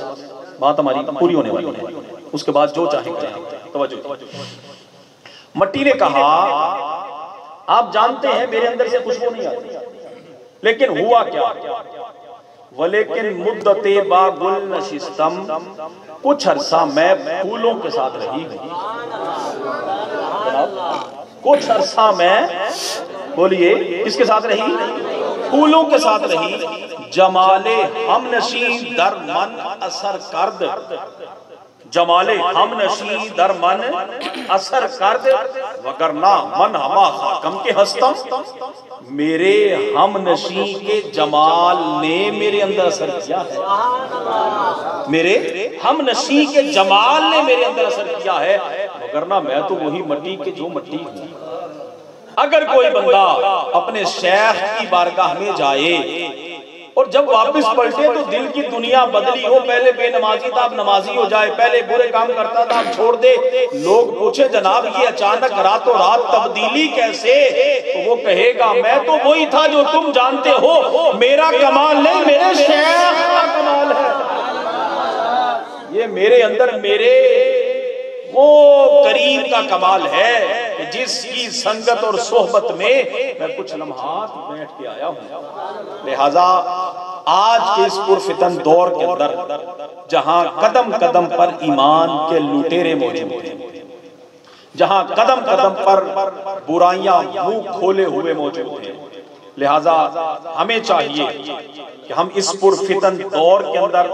بات ہماری پوری ہونے والی ہے, اس کے بعد جو چاہیں کریں. توجہ. مٹی نے کہا آپ جانتے ہیں میرے اندر سے خوشبو نہیں آتی, لیکن ہوا کیا ولیکن مدت با گل نشستم, کچھ عرصہ میں پھولوں کے ساتھ رہی. کچھ عرصہ میں بولیے کس کے ساتھ رہی؟ پھولوں کے ساتھ رہی. جمال ہم نشین در من اثر کرد, جمال ہم نشین در من اثر کرد وگرنہ من ہما خاکم کے ہستم. میرے ہم نشین کے جمال نے میرے اندر اثر کیا ہے, میرے ہم نشین کے جمال نے میرے اندر اثر کیا ہے, وگرنہ میں تو وہی مٹی کے جو مٹی ہوں. اگر کوئی بندہ اپنے شیخ کی بارگاہ میں جائے اور جب واپس پلٹے تو دل کی دنیا بدلی ہو, پہلے بے نمازی تھا اب نمازی ہو جائے, پہلے برے کام کرتا تھا اب چھوڑ دے, لوگ پوچھے جناب یہ اچانک راتوں رات تبدیلی کیسے, تو وہ کہے گا میں تو وہی تھا جو تم جانتے ہو, میرا کمال نہیں میرے شیخ کا کمال ہے. یہ میرے اندر میرے وہ کریم کا کمال ہے کہ جس کی سنگت اور صحبت میں کچھ لمحات بیٹھ کے آیا ہوں. لہذا آج کے اس پرفتن دور کے اندر جہاں قدم قدم پر ایمان کے لوٹیرے موجود ہیں, جہاں قدم قدم پر برائیاں منہ کھولے ہوئے موجود ہیں, لہذا ہمیں چاہیے کہ ہم اس پرفتن دور کے اندر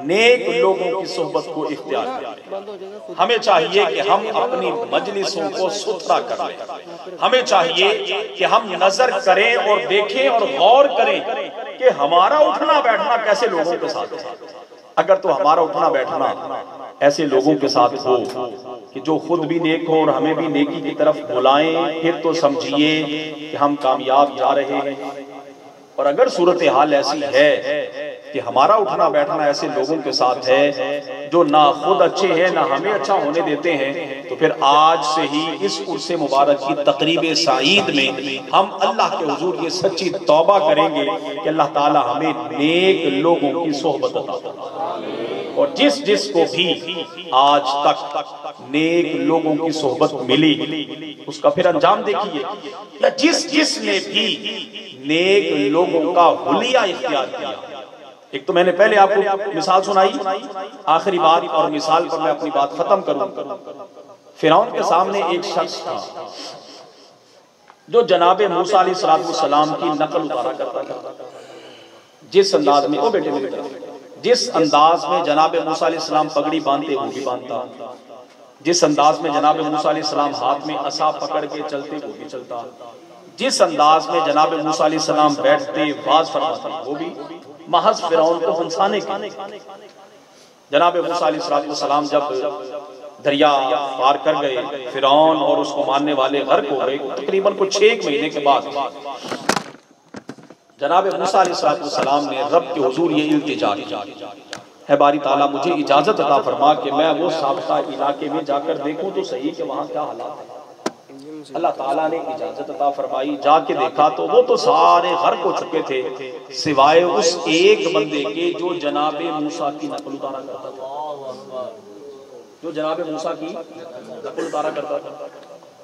نیک لوگوں کی صحبت کو اختیار کریں. ہمیں چاہیے کہ ہم اپنی مجلسوں کو ستھرا کریں. ہمیں چاہیے کہ ہم نظر کریں اور دیکھیں اور غور کریں کہ ہمارا اٹھنا بیٹھنا کیسے لوگوں کے ساتھ ہے. اگر تو ہمارا اٹھنا بیٹھنا ایسے لوگوں کے ساتھ ہو کہ جو خود بھی نیک ہو اور ہمیں بھی نیکی کی طرف بلائیں، پھر تو سمجھیے کہ ہم کامیاب جا رہے ہیں۔ اور اگر صورتحال ایسی ہے کہ ہمارا اٹھنا بیٹھنا ایسے لوگوں کے ساتھ ہے جو نہ خود اچھے ہیں نہ ہمیں اچھا ہونے دیتے ہیں، تو پھر آج سے ہی اس عرس مبارک کی تقریب سعید میں ہم اللہ کے حضور یہ سچی توبہ کریں گے کہ اللہ تعالی ہمیں نیک لوگوں کی صحبت عطا فرمائے۔ اور جس کو بھی آج تک نیک لوگوں کی صحبت ملی اس کا پھر انجام دیکھیے، یا جس نے بھی نیک لوگوں کا حلیہ اختیار کیا۔ ایک تو میں نے پہلے آپ کو مثال سنائی، آخری بات اور مثال پر میں اپنی بات ختم کروں۔ فرعون کے سامنے ایک شخص تھا جو جناب موسیٰ علیہ السلام کی نقل اتارا کرتا تھا۔ جس انداز میں جس انداز میں جناب موسیٰ علیہ السلام پگڑی باندھتے وہ بھی باندھتا، جس انداز میں جناب موسیٰ علیہ السلام ہاتھ میں عصا پکڑ کے چلتے وہ بھی چلتا، جس انداز میں جناب موسیٰ علیہ السلام بیٹھتے واز فرماتے وہ بھی محض فرعون کو ہنسانے کے۔ جناب موسیٰ علیہ السلام جب دریا پار کر گئے، فرعون اور اس کو ماننے والے غرق ہو گئے، تقریباً کچھ 6 مہینے کے بعد جناب موسیٰ علیہ السلام نے رب کے حضور یہ التجا کی، اے باری تعالیٰ مجھے اجازت عطا فرما کہ میں وہ سابقہ علاقے میں جا کر دیکھوں تو صحیح کہ وہاں کیا حالات ہے۔ اللہ تعالیٰ نے اجازت عطا فرمائی، جا کے دیکھا تو وہ تو سارے غرق ہو چکے تھے سوائے اس ایک بندے کے جو جناب موسیٰ کی نقل اتارا کرتا تھا، جو جناب موسیٰ کی نقل اتارا کرتا تھا۔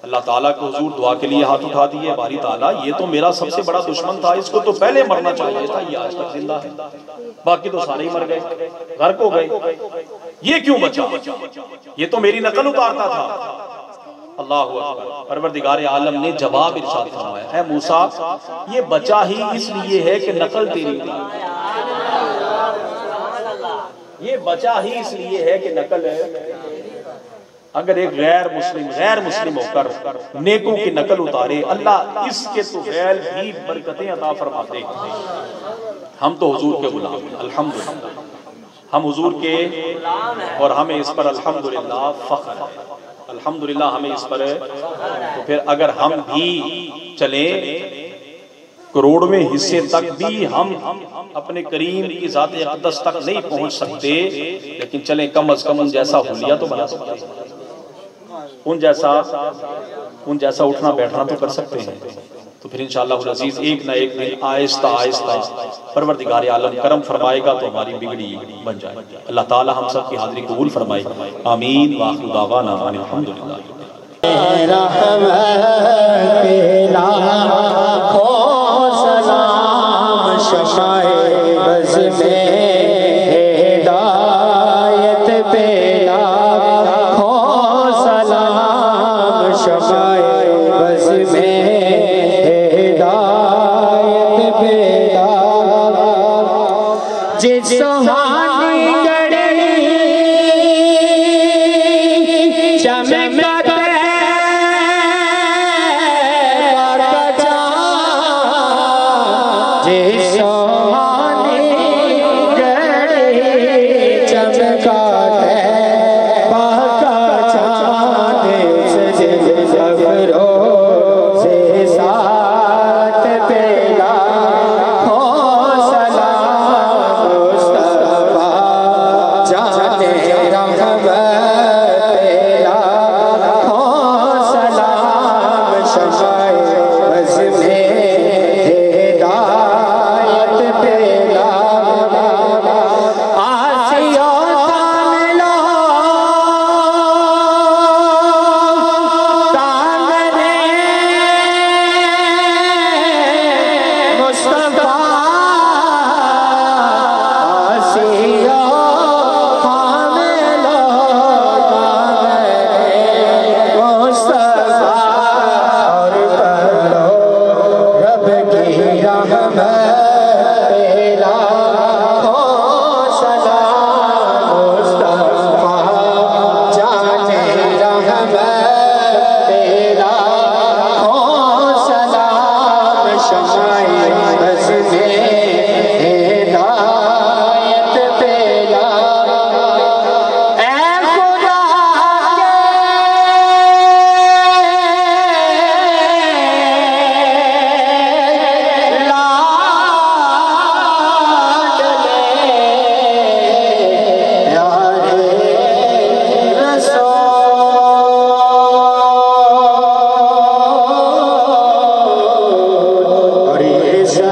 اللہ تعالیٰ کو حضور دعا کے لیے ہاتھ اٹھا دیے، باری تعالیٰ یہ تو میرا سب سے بڑا دشمن تھا، اس کو تو پہلے مرنا چاہیے تھا، یہ آج تک زندہ ہے، باقی تو سارے ہی مر گئے، غرق ہو گئے، یہ کیوں بچا؟ یہ تو میری نقل اتارتا تھا۔ اللہ اکبر۔ پروردگار عالم نے جواب ارشاد فرمایا، اے موسیٰ یہ بچا ہی اس لیے ہے کہ نقل تیری تھی، یہ بچا ہی اس لیے ہے کہ نقل ہے۔ اگر ایک غیر مسلم ہو کر نیکوں کی نقل اتارے، اللہ اس کے تو غیر بھی برکتیں عطا فرماتے ہیں۔ ہم تو حضور کے غلام ہیں، الحمدللہ ہم حضور کے، اور ہمیں اس پر الحمدللہ فخر ہے، الحمدللہ ہمیں اس پر ہے۔ تو پھر اگر ہم بھی چلیں کروڑویں حصے تک بھی ہم اپنے کریم کی ذات اقدس تک نہیں پہنچ سکتے، لیکن چلیں کم از کم ان جیسا حلیہ تو بنا سکتے ہیں، ان جیسا اٹھنا بیٹھنا تو کر سکتے ہیں۔ تو پھر انشاءاللہ العزیز ایک نہ ایک دن آہستہ آہستہ پروردگار عالم کرم فرمائے گا تو ہماری بگڑی بن جائے۔ اللہ تعالی ہم سب کی حاضری قبول فرمائے، آمین وآخر دعوانا ان الحمدللہ۔